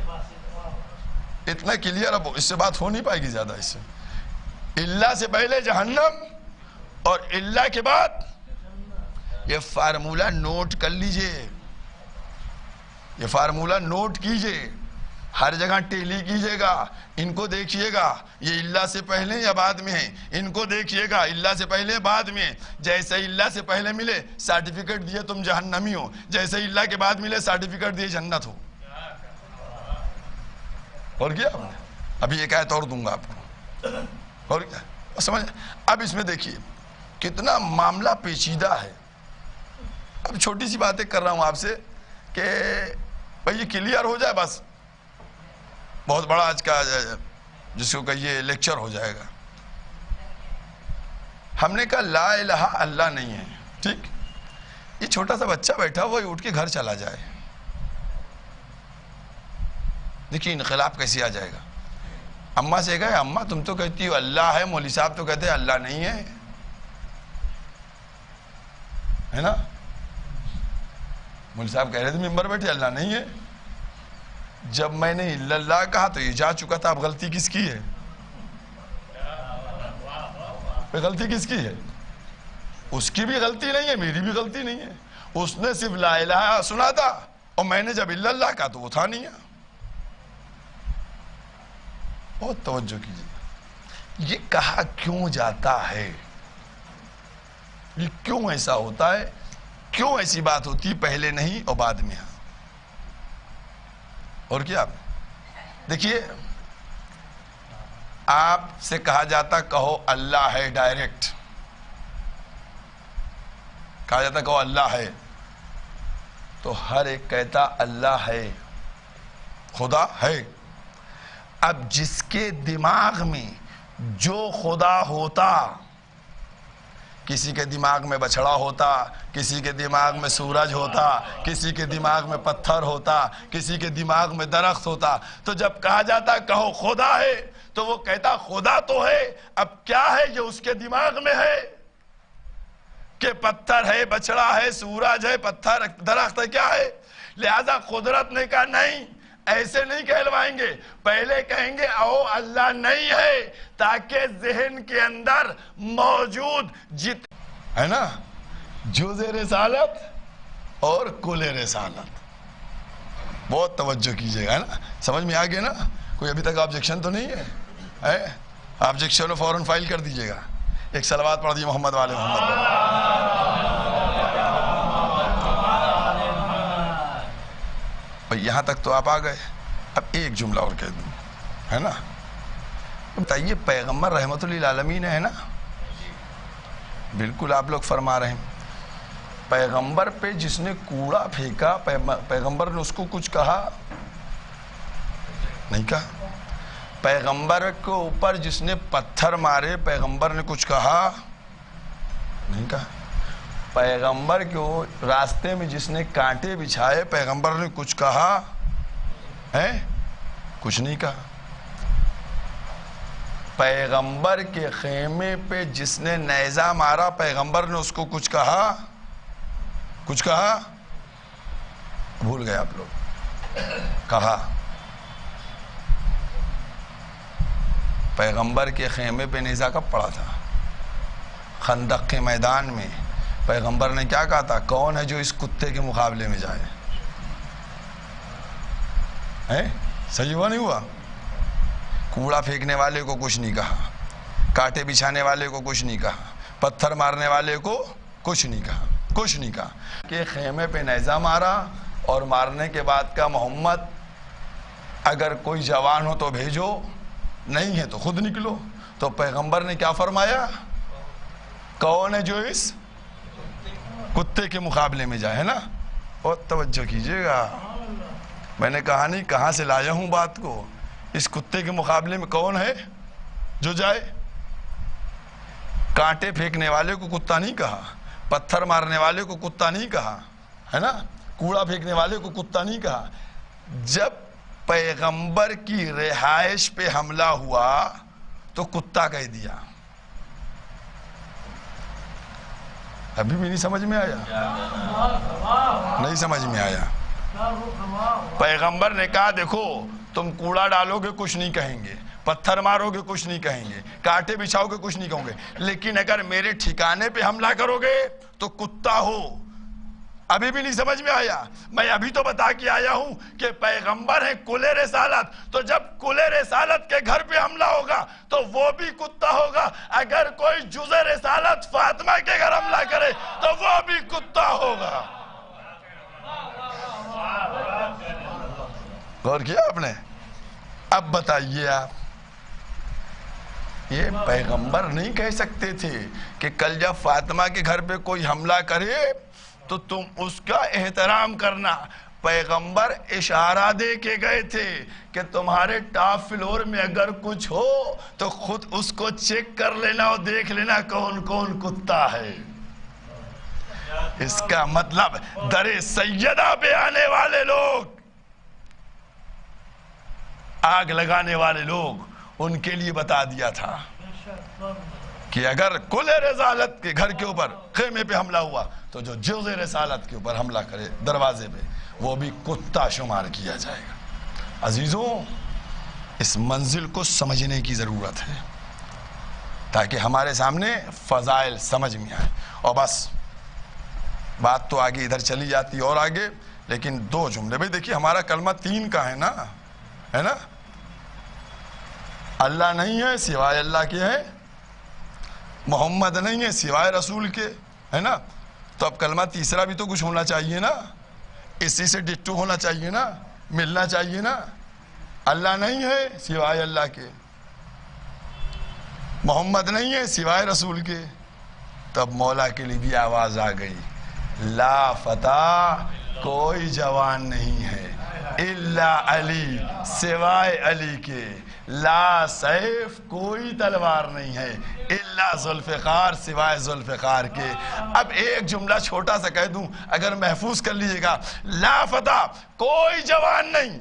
اتنا کلیئر؟ اب اس سے بات ہو نہیں پائے گی زیادہ اس سے۔ اللہ سے پہلے جہنم اور اللہ کے بعد، یہ فارمولہ نوٹ کر لیجئے، یہ فارمولہ نوٹ کیجئے، ہر جگہ ٹیلی کیجئے گا، ان کو دیکھئے گا یہ اللہ سے پہلے یا بعد میں ہے، ان کو دیکھئے گا اللہ سے پہلے بعد میں۔ جیسے اللہ سے پہلے ملے سرٹیفکیٹ دیے تم جہنمی ہو، جیسے اللہ کے بعد ملے سرٹیفکیٹ دیے جنت ہو۔ اور کیا آپ نے ابھی ایک آیت اور دوں گا آپ کو، اور کیا سمجھ۔ اب اس میں دیکھیے کتنا معاملہ پیچیدہ ہے۔ اب چھوٹی سی باتیں کر رہا ہوں آپ سے کہ بھئی یہ کلیئر ہو جائے، بس بہت بڑا آج کا جس کو کہیے لیکچر ہو جائے گا۔ ہم نے کہا لا الہ اللہ نہیں ہے، ٹھیک؟ یہ چھوٹا سا بچہ بیٹھا وہ اٹھ کے گھر چلا جائے، دیکھیے انقلاب کیسے آ جائے گا۔ اماں سے کہے اماں تم تو کہتی ہو اللہ ہے، مولوی صاحب تو کہتے ہیں اللہ نہیں ہے، ہے نا؟ مولوی صاحب کہہ رہے تھے ممبر بیٹھے اللہ نہیں ہے۔ جب میں نے الا اللہ کہا تو یہ جا چکا تھا، اب غلطی کس کی ہے؟ پہ غلطی کس کی ہے؟ اس کی بھی غلطی نہیں ہے، میری بھی غلطی نہیں ہے. اس نے صرف لا الہ سنا تھا اور میں نے جب الا اللہ کہا تو وہ تھا نہیں ہے. بہت توجہ کیجیے. یہ کہا کیوں جاتا ہے؟ یہ کیوں ایسا ہوتا ہے؟ کیوں ایسی بات ہوتی پہلے نہیں اور بعد میں؟ اور کیا دیکھیے، آپ سے کہا جاتا کہو اللہ ہے، ڈائریکٹ کہا جاتا کہو اللہ ہے، تو ہر ایک کہتا اللہ ہے، خدا ہے. اب جس کے دماغ میں جو خدا ہوتا، کسی کے دماغ میں بچڑا ہوتا، کسی کے دماغ میں سورج ہوتا، کسی کے دماغ میں پتھر ہوتا، کسی کے دماغ میں درخت ہوتا، تو جب کہا جاتا کہو خدا ہے تو وہ کہتا خدا تو ہے، اب کیا ہے جو اس کے دماغ میں ہے کہ پتھر ہے، بچڑا ہے، سورج ہے، پتھر درخت ہے، کیا ہے؟ لہذا قدرت نے کہا نہیں، ایسے نہیں کہلوائیں گے، پہلے کہیں گے او اللہ نہیں ہے، تاکہ ذہن کے اندر موجود ہے نا جز رسالت اور کل رسالت. بہت توجہ کیجئے گا، ہے نا؟ سمجھ میں آگئے نا؟ کوئی ابھی تک آبجیکشن تو نہیں ہے؟ آبجیکشن فوراً فائل کر دیجئے گا. ایک صلوات پڑھ دیجئے محمد والے محمد پر. یہاں تک تو آپ آ گئے. اب ایک جملہ اور کہہ دوں، ہے نا؟ بتائیے پیغمبر رحمت للعالمین ہے نا؟ بالکل آپ لوگ فرما رہے ہیں. پیغمبر پہ جس نے کوڑا پھینکا، پیغمبر نے اس کو کچھ کہا نہیں کہا. پیغمبر کے اوپر جس نے پتھر مارے، پیغمبر نے کچھ کہا نہیں کہا. پیغمبر کو راستے میں جس نے کانٹے بچھائے، پیغمبر نے کچھ کہا ہے؟ کچھ نہیں کہا. پیغمبر کے خیمے پہ جس نے نیزہ مارا، پیغمبر نے اس کو کچھ کہا؟ کچھ کہا؟ بھول گئے آپ لوگ. کہا. پیغمبر کے خیمے پہ نیزہ کب پڑا تھا؟ خندق کے میدان میں. پیغمبر نے کیا کہا تھا؟ کون ہے جو اس کتے کے مقابلے میں جائے؟ صحیح ہوا نہیں ہوا؟ کوڑا پھینکنے والے کو کچھ نہیں کہا، کانٹے بچھانے والے کو کچھ نہیں کہا، پتھر مارنے والے کو کچھ نہیں کہا. کچھ نہیں کہا کہ خیمے پہ نیزہ مارا اور مارنے کے بعد کا محمد اگر کوئی جوان ہو تو بھیجو، نہیں ہے تو خود نکلو. تو پیغمبر نے کیا فرمایا؟ کون ہے جو اس کتے کے مقابلے میں جائے، ہے نا؟ بہت توجہ کیجئے گا. میں نے کہا نہیں کہاں سے لایا ہوں بات کو. اس کتے کے مقابلے میں کون ہے جو جائے؟ کانٹے پھینکنے والے کو کتا نہیں کہا، پتھر مارنے والے کو کتا نہیں کہا، ہے نا؟ کوڑا پھینکنے والے کو کتا نہیں کہا. جب پیغمبر کی رہائش پہ حملہ ہوا تو کتا کہہ دیا. ابھی بھی نہیں سمجھ میں آیا؟ نہیں سمجھ میں آیا. پیغمبر نے کہا دیکھو تم کوڑا ڈالو گے کچھ نہیں کہیں گے، پتھر مارو گے کچھ نہیں کہیں گے، کانٹے بچھاؤ گے کچھ نہیں کہوں گے، لیکن اگر میرے ٹھکانے پہ حملہ کرو گے تو کتا ہو. ابھی بھی نہیں سمجھ میں آیا؟ میں ابھی تو بتا کے آیا ہوں کہ پیغمبر ہے کل رسالت، تو جب کل رسالت کے گھر پہ حملہ ہوگا تو وہ بھی کتا ہوگا. اگر کوئی جز رسالت فاطمہ کے گھر حملہ کرے تو وہ بھی کتا ہوگا. غور کیا آپ نے؟ اب بتائیے آپ، یہ پیغمبر نہیں کہہ سکتے تھے کہ کل جب فاطمہ کے گھر پہ کوئی حملہ کرے تو تم اس کا احترام کرنا. پیغمبر اشارہ دے کے گئے تھے کہ تمہارے ٹاپ فلور میں اگر کچھ ہو تو خود اس کو چیک کر لینا اور دیکھ لینا کون کون کتا ہے. اس کا مطلب در سیدہ پہ آنے والے لوگ، آگ لگانے والے لوگ، ان کے لیے بتا دیا تھا کہ اگر کل رسالت کے گھر کے اوپر خیمے پہ حملہ ہوا تو جو جز رسالت کے اوپر حملہ کرے دروازے پہ وہ بھی کتا شمار کیا جائے گا. عزیزوں، اس منزل کو سمجھنے کی ضرورت ہے تاکہ ہمارے سامنے فضائل سمجھ میں آئے. اور بس بات تو آگے ادھر چلی جاتی اور آگے، لیکن 2 جملے. بھئی دیکھیے ہمارا کلمہ 3 کا ہے نا، ہے نا. اللہ نہیں ہے سوائے اللہ کے ہے، محمد نہیں ہے سوائے رسول کے، ہے نا. تو اب کلمہ تیسرا بھی تو کچھ ہونا چاہیے نا، اسی سے ڈٹو ہونا چاہیے نا، ملنا چاہیے نا. اللہ نہیں ہے سوائے اللہ کے، محمد نہیں ہے سوائے رسول کے. تب مولا کے لیے بھی آواز آ گئی، لا فتح کوئی جوان نہیں ہے الا علی سوائے علی کے، لا سیف کوئی تلوار نہیں ہے الا ذوالفقار سوائے ذوالفقار کے. اب ایک جملہ چھوٹا سا کہہ دوں، اگر محفوظ کر لیجئے گا، لا فتح کوئی جوان نہیں،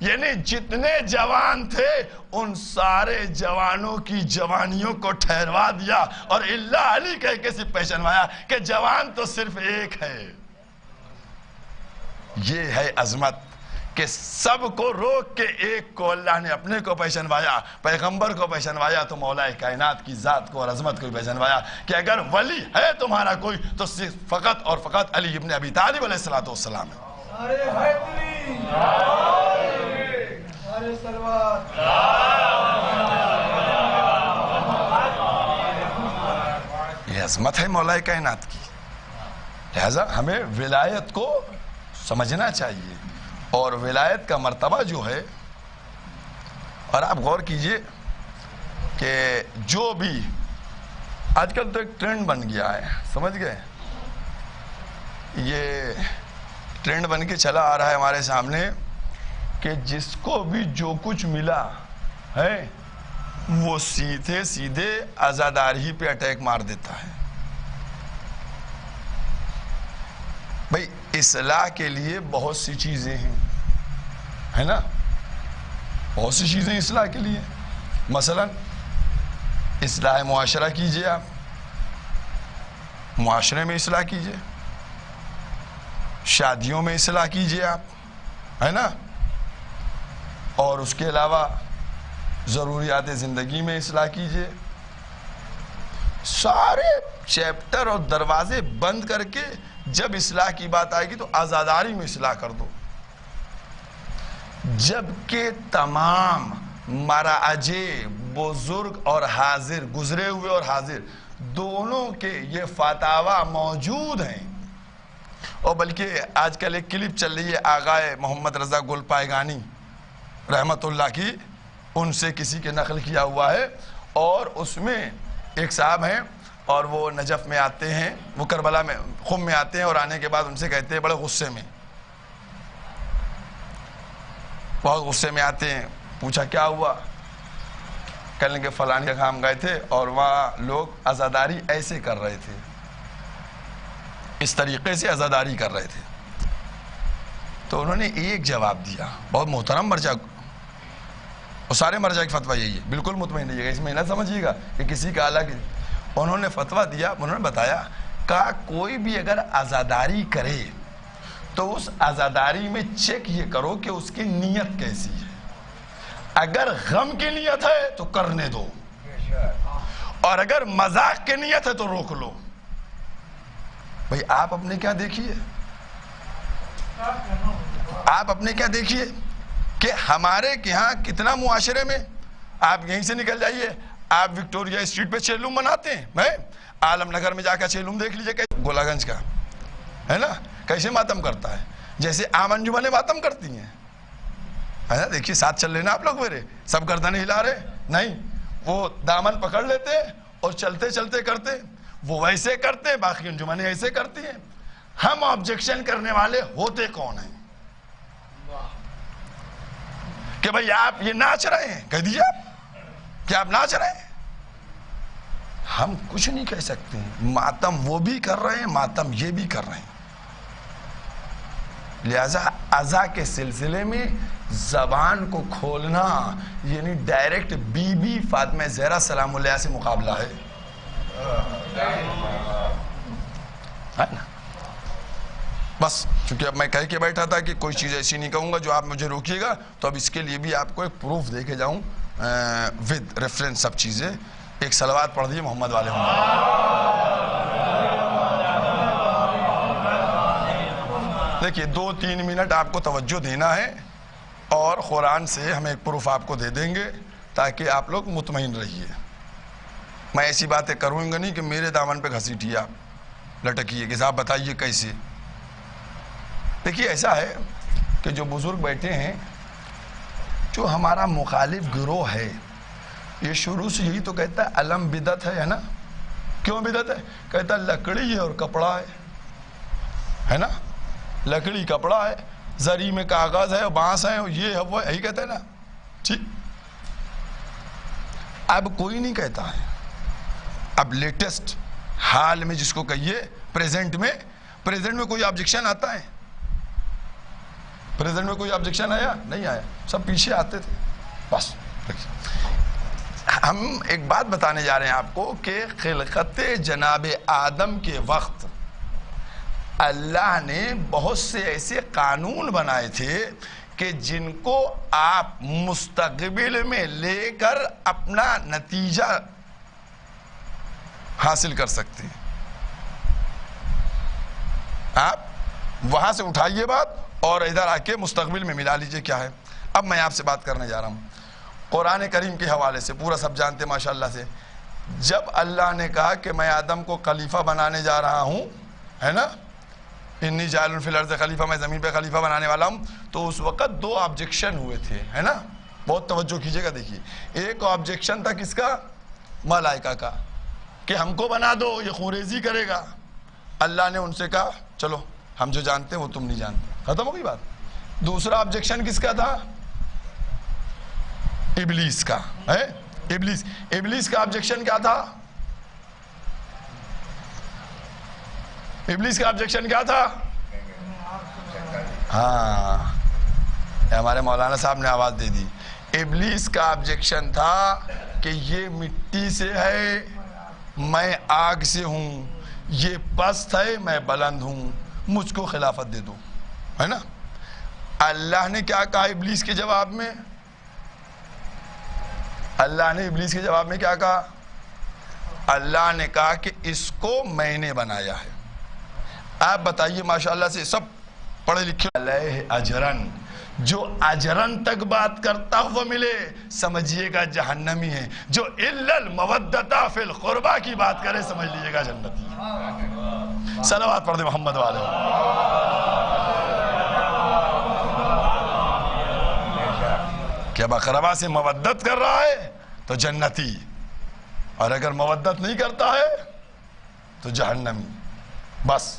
یعنی جتنے جوان تھے ان سارے جوانوں کی جوانیوں کو ٹھہروا دیا اور اللہ علی کہہ کے صرف پہچانوایا کہ جوان تو صرف ایک ہے. یہ ہے عظمت کہ سب کو روک کے ایک کو اللہ نے اپنے کو پہچانوایا، پیغمبر کو پہچانوایا تو مولا کائنات کی ذات کو اور عظمت کو پہچانوایا کہ اگر ولی ہے تمہارا کوئی تو صرف فقط اور فقط علی ابن ابی طالب علیہ السلام ہے. یہ عظمت ہے مولا کائنات کی. لہذا ہمیں ولایت کو سمجھنا چاہیے، اور ولایت کا مرتبہ جو ہے، اور آپ غور کیجئے کہ جو بھی آج کل تو ایک ٹرینڈ بن گیا ہے، سمجھ گئے، یہ ٹرینڈ بن کے چلا آ رہا ہے ہمارے سامنے کہ جس کو بھی جو کچھ ملا ہے وہ سیدھے عزادار ہی پہ اٹیک مار دیتا ہے. بھئی اصلاح کے لیے بہت سی چیزیں ہیں، ہے نا، بہت سی چیزیں اصلاح کے لیے. مثلا اصلاح معاشرہ کیجئے، آپ معاشرے میں اصلاح کیجئے، شادیوں میں اصلاح کیجئے آپ، ہے نا، اور اس کے علاوہ ضروریات زندگی میں اصلاح کیجئے. سارے چیپٹر اور دروازے بند کر کے جب اصلاح کی بات آئے گی تو عزاداری میں اصلاح کر دو. جبکہ تمام مراجع بزرگ اور حاضر، گزرے ہوئے اور حاضر دونوں کے یہ فتاوی موجود ہیں. اور بلکہ آج کل ایک کلپ چل رہی ہے آغائے محمد رضا گل پائگانی رحمت اللہ کی، ان سے کسی کے نقل کیا ہوا ہے، اور اس میں ایک صاحب ہیں اور وہ نجف میں آتے ہیں، وہ کربلا میں خم میں آتے ہیں، اور آنے کے بعد ان سے کہتے ہیں بڑے غصے میں، بہت غصے میں آتے ہیں. پوچھا کیا ہوا؟ کہنے کہ فلانی جگہ ہم گئے تھے اور وہاں لوگ عزاداری ایسے کر رہے تھے، اس طریقے سے عزاداری کر رہے تھے. تو انہوں نے ایک جواب دیا، بہت محترم مرجع، اور سارے مرجع کی فتویٰ یہی ہے، بالکل مطمئن رہیے گا، اس میں نہ سمجھیے گا کہ کسی کا الگ. انہوں نے فتویٰ دیا، انہوں نے بتایا کہ کوئی بھی اگر عزاداری کرے تو اس عزاداری میں چیک یہ کرو کہ اس کی نیت کیسی ہے. اگر غم کی نیت ہے تو کرنے دو، اور اگر مذاق کی نیت ہے تو روک لو. بھئی آپ اپنے کیا دیکھیے، آپ اپنے کیا دیکھیے کہ ہمارے یہاں کتنا معاشرے میں، آپ یہیں سے نکل جائیے، آپ وکٹوریا اسٹریٹ پہ چیلوم مناتے ہیں، میں عالم نگر میں جا کر چیلوم دیکھ لیجئے، گولہ گنج کا ہے نا، کیسے ماتم کرتا ہے، جیسے عام انجمنیں ماتم کرتی ہیں، ہے نا. دیکھیے ساتھ چل لینا آپ لوگ میرے، سب گردنیں ہلا رہے نہیں، وہ دامن پکڑ لیتے اور چلتے چلتے کرتے، وہ ویسے کرتے، باقی انجمنیں ایسے کرتی ہیں. ہم آبجیکشن کرنے والے ہوتے کون ہیں کہ بھئی آپ یہ ناچ رہے ہیں، کہہ دیجئے آپ کہ آپ ناچ رہے ہیں. ہم کچھ نہیں کہہ سکتے، ماتم وہ بھی کر رہے ہیں، ماتم یہ بھی کر رہے ہیں. لہذا عزا کے سلسلے میں زبان کو کھولنا یعنی ڈائریکٹ بی بی فاطمہ زہرا سلام اللہ سے مقابلہ ہے نا. بس چونکہ اب میں کہہ کے بیٹھا تھا کہ کوئی چیز ایسی نہیں کہوں گا جو آپ مجھے روکیے گا، تو اب اس کے لیے بھی آپ کو ایک پروف دے کے جاؤں ود ریفرنس سب چیزیں. ایک صلوات پڑھ دیے محمد والے محمد. دیکھیے 2-3 منٹ آپ کو توجہ دینا ہے اور قرآن سے ہم ایک پروف آپ کو دے دیں گے تاکہ آپ لوگ مطمئن رہیے. میں ایسی باتیں کروں گا نہیں کہ میرے دامن پہ گھسیٹیے آپ لٹکیے کہ صاحب بتائیے کیسے. دیکھیے ایسا ہے کہ جو بزرگ بیٹھے ہیں، جو ہمارا مخالف گروہ ہے، یہ شروع سے یہی تو کہتا ہے علم بدعت ہے نا. کیوں بدعت ہے؟ کہتا ہے لکڑی ہے اور کپڑا ہے نا. لکڑی کپڑا ہے، زری میں کاغذ ہے اور بانس ہے اور یہ ہے وہ یہی کہتا ہے نا. ٹھیک، اب کوئی نہیں کہتا ہے. اب لیٹسٹ حال میں جس کو کہیے پریزنٹ میں کوئی آبجیکشن آتا ہے؟ پریزنٹ میں کوئی آبجیکشن آیا؟ نہیں آیا. سب پیچھے آتے تھے. بس ہم ایک بات بتانے جا رہے ہیں آپ کو کہ خلقت جناب آدم کے وقت اللہ نے بہت سے ایسے قانون بنائے تھے کہ جن کو آپ مستقبل میں لے کر اپنا نتیجہ حاصل کر سکتے ہیں. آپ وہاں سے اٹھائیے بات اور ادھر آ کے مستقبل میں ملا لیجئے کیا ہے. اب میں آپ سے بات کرنے جا رہا ہوں قرآن کریم کے حوالے سے. پورا سب جانتے ماشاءاللہ سے. جب اللہ نے کہا کہ میں آدم کو خلیفہ بنانے جا رہا ہوں، ہے نا، انی جاعل فی الارض خلیفہ، میں زمین پہ خلیفہ بنانے والا ہوں، تو اس وقت 2 آبجیکشن ہوئے تھے، ہے نا. بہت توجہ کیجئے گا. دیکھیے ایک آبجیکشن تھا کس کا؟ ملائکہ کا، کہ ہم کو بنا دو، یہ خونریزی کرے گا. اللہ نے ان سے کہا چلو ہم جو جانتے ہیں وہ تم نہیں جانتے. ختم ہو گئی بات. دوسرا آبجیکشن کس کا تھا؟ ابلیس کا ہے. ابلیس کا آبجیکشن کیا تھا؟ ابلیس کا آبجیکشن کیا تھا؟ ہاں، ہمارے مولانا صاحب نے آواز دے دی. ابلیس کا آبجیکشن تھا کہ یہ مٹی سے ہے، میں آگ سے ہوں، یہ پست ہے، میں بلند ہوں، مجھ کو خلافت دے دو، ہے نا. اللہ نے کیا کہا ابلیس کے جواب میں؟ اللہ نے ابلیس کے جواب میں کیا کہا؟ اللہ نے کہا کہ اس کو میں نے بنایا ہے. آپ بتائیے ماشاءاللہ سے سب پڑھے لکھے، علیہ اجرن، جو اجرن تک بات کرتا ہوا ملے سمجھیے گا جہنمی ہے. جو الا المودۃ فی القربہ کی بات کرے سمجھ لیجیے گا جنتی ہے. صلوات پڑھ دے محمد والے. کہ اقربا سے مودت کر رہا ہے تو جنتی، اور اگر مودت نہیں کرتا ہے تو جہنمی. بس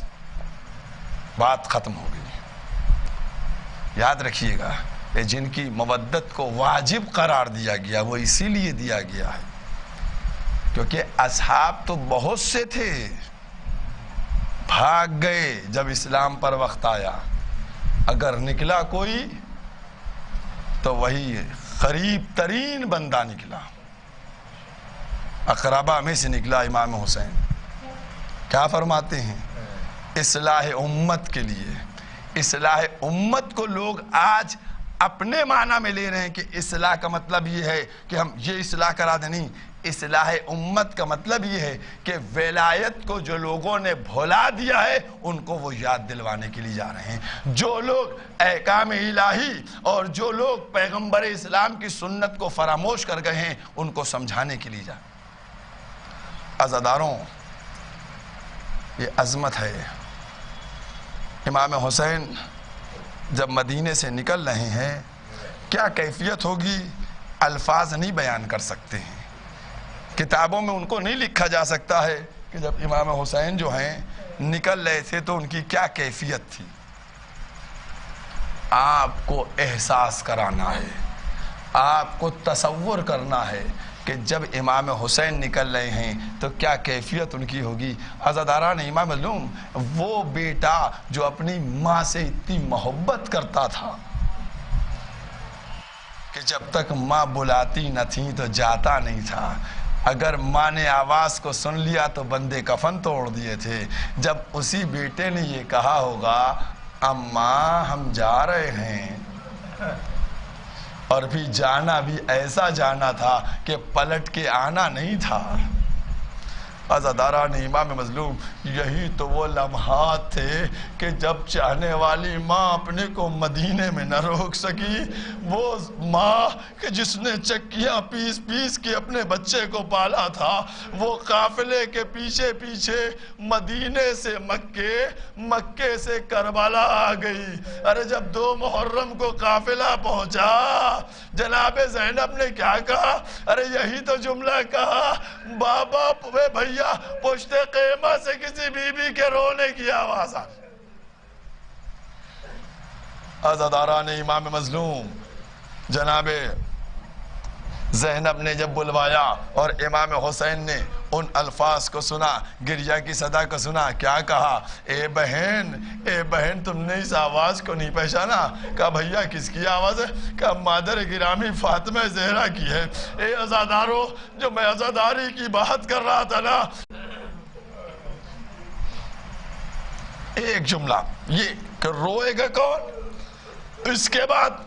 بات ختم ہو گئی. یاد رکھیے گا کہ جن کی مودت کو واجب قرار دیا گیا وہ اسی لیے دیا گیا ہے کیونکہ اصحاب تو بہت سے تھے، بھاگ گئے جب اسلام پر وقت آیا. اگر نکلا کوئی تو وہی قریب ترین بندہ نکلا. اقربا میں سے نکلا امام حسین. کیا فرماتے ہیں؟ اصلاح امت کے لیے. اصلاح امت کو لوگ آج اپنے معنی میں لے رہے ہیں کہ اصلاح کا مطلب یہ ہے کہ ہم یہ اصلاح کرا دیں. نہیں، اصلاح امت کا مطلب یہ ہے کہ ولایت کو جو لوگوں نے بھلا دیا ہے ان کو وہ یاد دلوانے کے لیے جا رہے ہیں. جو لوگ احکام الہی اور جو لوگ پیغمبر اسلام کی سنت کو فراموش کر گئے ہیں ان کو سمجھانے کے لیے جا. عزاداروں، یہ عظمت ہے. امام حسین جب مدینے سے نکل رہے ہیں کیا کیفیت ہوگی الفاظ نہیں بیان کر سکتے ہیں. کتابوں میں ان کو نہیں لکھا جا سکتا ہے کہ جب امام حسین جو ہیں نکل رہے تھے تو ان کی کیا کیفیت تھی. آپ کو احساس کرانا ہے، آپ کو تصور کرنا ہے کہ جب امام حسین نکل رہے ہیں تو کیا کیفیت ان کی ہوگی. عزاداران امام علوم، وہ بیٹا جو اپنی ماں سے اتنی محبت کرتا تھا کہ جب تک ماں بلاتی نہ تھی تو جاتا نہیں تھا. اگر ماں نے آواز کو سن لیا تو بندے کفن توڑ دیے تھے. جب اسی بیٹے نے یہ کہا ہوگا اماں ہم جا رہے ہیں، اور پھر جانا بھی ایسا جانا تھا کہ پلٹ کے آنا نہیں تھا۔ عزاداران امام مظلوم، یہی تو وہ لمحات تھے کہ جب چاہنے والی ماں اپنے کو مدینے میں نہ روک سکی، وہ ماں کہ جس نے چکیاں پیس پیس کے اپنے بچے کو پالا تھا، وہ قافلے کے پیچھے پیچھے مدینے سے مکے سے کربلا آ گئی۔ ارے جب 2 محرم کو قافلہ پہنچا، جناب زینب نے کیا کہا؟ ارے یہی تو جملہ کہا، بابا بھائی پشت خیمہ سے کسی بی بی کے رونے کی آواز آ۔ عزاداران امام مظلوم، جناب زینب نے جب بلوایا اور امام حسین نے ان الفاظ کو سنا، گریہ کی صدا کو سنا، کیا کہا؟ اے بہن تم نے اس آواز کو نہیں پہچانا؟ کہا بھیا کس کی آواز ہے؟ کہا مادر گرامی فاطمہ زہرا کی ہے۔ اے عزادارو، جو میں عزاداری کی بات کر رہا تھا نا، ایک جملہ یہ کہ روئے گا کون؟ اس کے بعد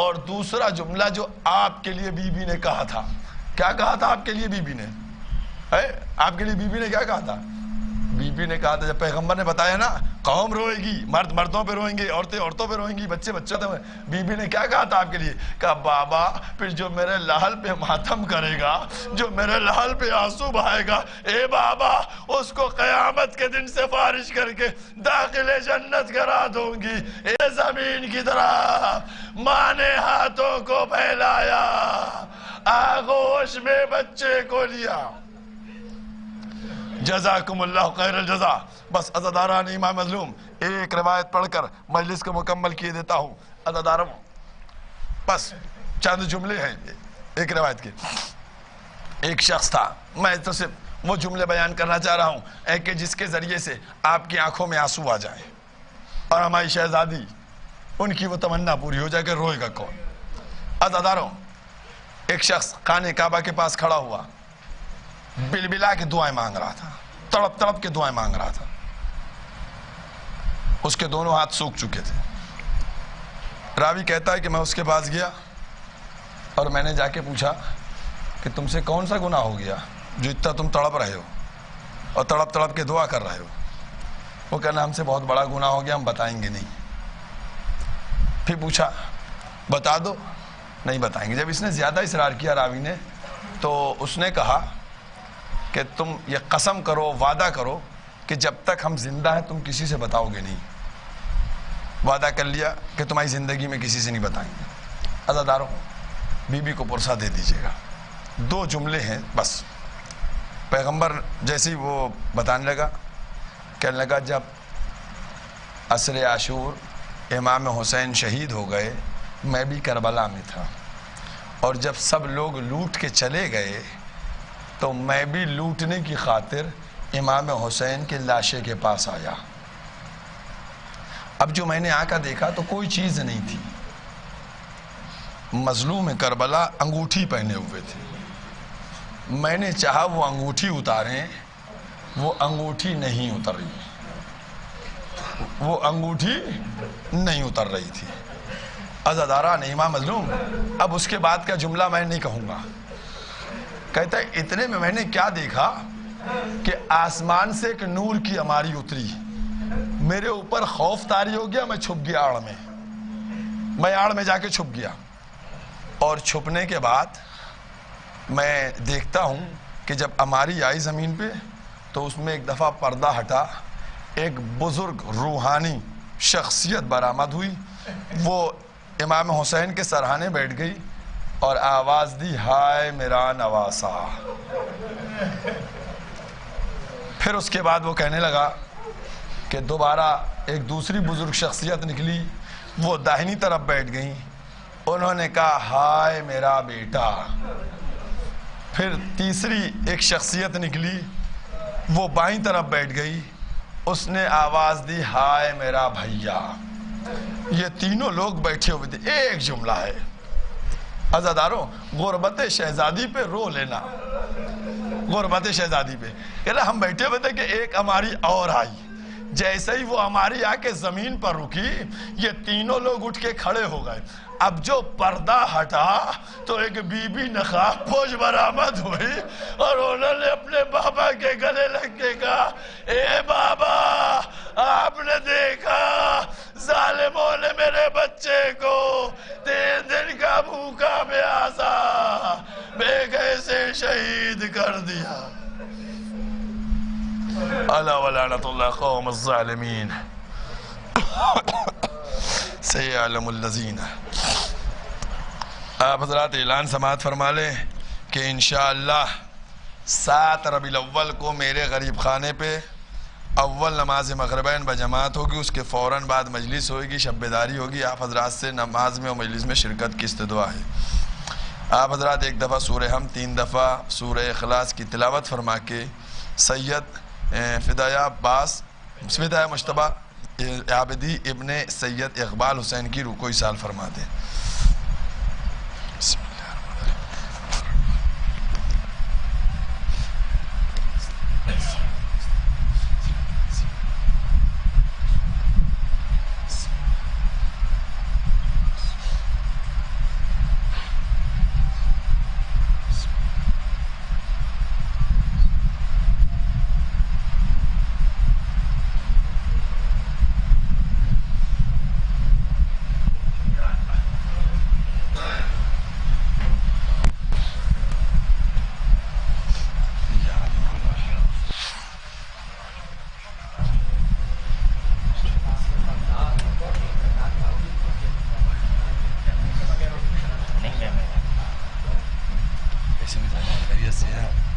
اور دوسرا جملہ جو آپ کے لیے بی بی نے کہا تھا، کیا کہا تھا آپ کے لیے بی بی نے؟ آپ کے لیے بی بی نے کیا کہا تھا؟ بی بی نے کہا تھا، جب پیغمبر نے بتایا نا قوم روئے گی، مرد مردوں پہ روئیں گے، عورتیں عورتوں پہ روئیں گی، بچے بچوں پہ، بی بی نے کیا کہا تھا آپ کے لیے؟ کہا بابا پھر جو میرے لال پہ ماتم کرے گا، جو میرے لال پہ آنسو بہائے گا، اے بابا اس کو قیامت کے دن سے فارش کر کے داخل جنت کرا دوں گی۔ اے زمین کی طرح ماں نے ہاتھوں کو پھیلایا، آغوش میں بچے کو لیا۔ جزاکم اللہ خیر الجزا۔ بس عزاداران امام مظلوم، ایک روایت پڑھ کر مجلس کو مکمل کیے دیتا ہوں۔ عزاداروں، بس چند جملے ہیں ایک روایت کے۔ ایک شخص تھا، میں تو صرف وہ جملے بیان کرنا چاہ رہا ہوں کہ جس کے ذریعے سے آپ کی آنکھوں میں آنسو آ جائیں اور ہماری شہزادی ان کی وہ تمنا پوری ہو جائے کہ روئے گا کون۔ عزاداروں، ایک شخص خانہ کعبہ کے پاس کھڑا ہوا، بلبلا کے دعائیں مانگ رہا تھا، تڑپ تڑپ کے دعائیں مانگ رہا تھا۔ اس کے دونوں ہاتھ سوکھ چکے تھے۔ راوی کہتا ہے کہ میں اس کے پاس گیا اور میں نے جا کے پوچھا کہ تم سے کون سا گناہ ہو گیا جو اتنا تم تڑپ رہے ہو اور تڑپ تڑپ کے دعا کر رہے ہو؟ وہ کہنا ہم سے بہت بڑا گناہ ہو گیا، ہم بتائیں گے نہیں۔ پھر پوچھا بتا دو، نہیں بتائیں گے۔ جب اس نے زیادہ اصرار کیا راوی نے، تو اس نے کہا کہ تم یہ قسم کرو، وعدہ کرو کہ جب تک ہم زندہ ہیں تم کسی سے بتاؤ گے نہیں۔ وعدہ کر لیا کہ تمہاری زندگی میں کسی سے نہیں بتائیں گے۔ عزاداروں، بی بی کو پرسہ دے دیجیے گا۔ 2 جملے ہیں بس۔ پیغمبر جیسے وہ بتانے لگا، کہنے لگا جب عصر عاشور امام حسین شہید ہو گئے، میں بھی کربلا میں تھا، اور جب سب لوگ لوٹ کے چلے گئے تو میں بھی لوٹنے کی خاطر امام حسین کے لاشے کے پاس آیا۔ اب جو میں نے آ کر دیکھا تو کوئی چیز نہیں تھی۔ مظلوم کربلا انگوٹھی پہنے ہوئے تھے۔ میں نے چاہا وہ انگوٹھی اتاریں، وہ انگوٹھی نہیں اتر رہی، وہ انگوٹھی نہیں اتر رہی تھی۔ عزاداران امام مظلوم، اب اس کے بعد کا جملہ میں نہیں کہوں گا۔ کہتا ہے اتنے میں نے کیا دیکھا کہ آسمان سے ایک نور کی عماری اتری، میرے اوپر خوف طاری ہو گیا، میں چھپ گیا آڑ میں، میں آڑ میں جا کے چھپ گیا، اور چھپنے کے بعد میں دیکھتا ہوں کہ جب عماری آئی زمین پہ تو اس میں ایک دفعہ پردہ ہٹا، ایک بزرگ روحانی شخصیت برآمد ہوئی، وہ امام حسین کے سرہانے بیٹھ گئی اور آواز دی ہائے میرا نواسا۔ پھر اس کے بعد وہ کہنے لگا کہ دوبارہ ایک دوسری بزرگ شخصیت نکلی، وہ داہنی طرف بیٹھ گئیں، انہوں نے کہا ہائے میرا بیٹا۔ پھر تیسری ایک شخصیت نکلی، وہ بائیں طرف بیٹھ گئی، اس نے آواز دی ہائے میرا بھیا۔ یہ تینوں لوگ بیٹھے ہوئے تھے۔ ایک جملہ ہے عزاداروں، غربت شہزادی پہ رو لینا، غربت شہزادی پہ۔ کہنا ہم بیٹھے ہوئے تھے کہ ایک ہماری اور آئی، جیسے ہی وہ ہماری آ کے زمین پر رکی یہ تینوں لوگ اٹھ کے کھڑے ہو گئے. اب جو پردہ ہٹا تو ایک بی بی نقاب پوش برآمد ہوئی اور انہوں نے اپنے بابا کے گلے لگ کے کہا اے بابا آپ نے دیکھا ظالموں نے میرے بچے کو 3 دن کا بھوکا پیاسا بے کیسے شہید کر دیا. الا ولعنت اللہ قوم الظالمین سیعلم الذین. آپ حضرات اعلان سماعت فرما لیں کہ انشاءاللہ 7 ربیع الاول کو میرے غریب خانے پہ اول نماز مغربین بجماعت ہوگی. اس کے فوراً بعد مجلس ہوگی، شب بیداری ہوگی. آپ حضرات سے نماز میں اور مجلس میں شرکت کی استدعا ہے. آپ حضرات 1 دفعہ سورہ ہم 3 دفعہ سورہ اخلاص کی تلاوت فرما کے سید فدایہ عباس فدایہ مشتبہ عابدی ابن سید اقبال حسین کی رکوع ایصال فرما دیں.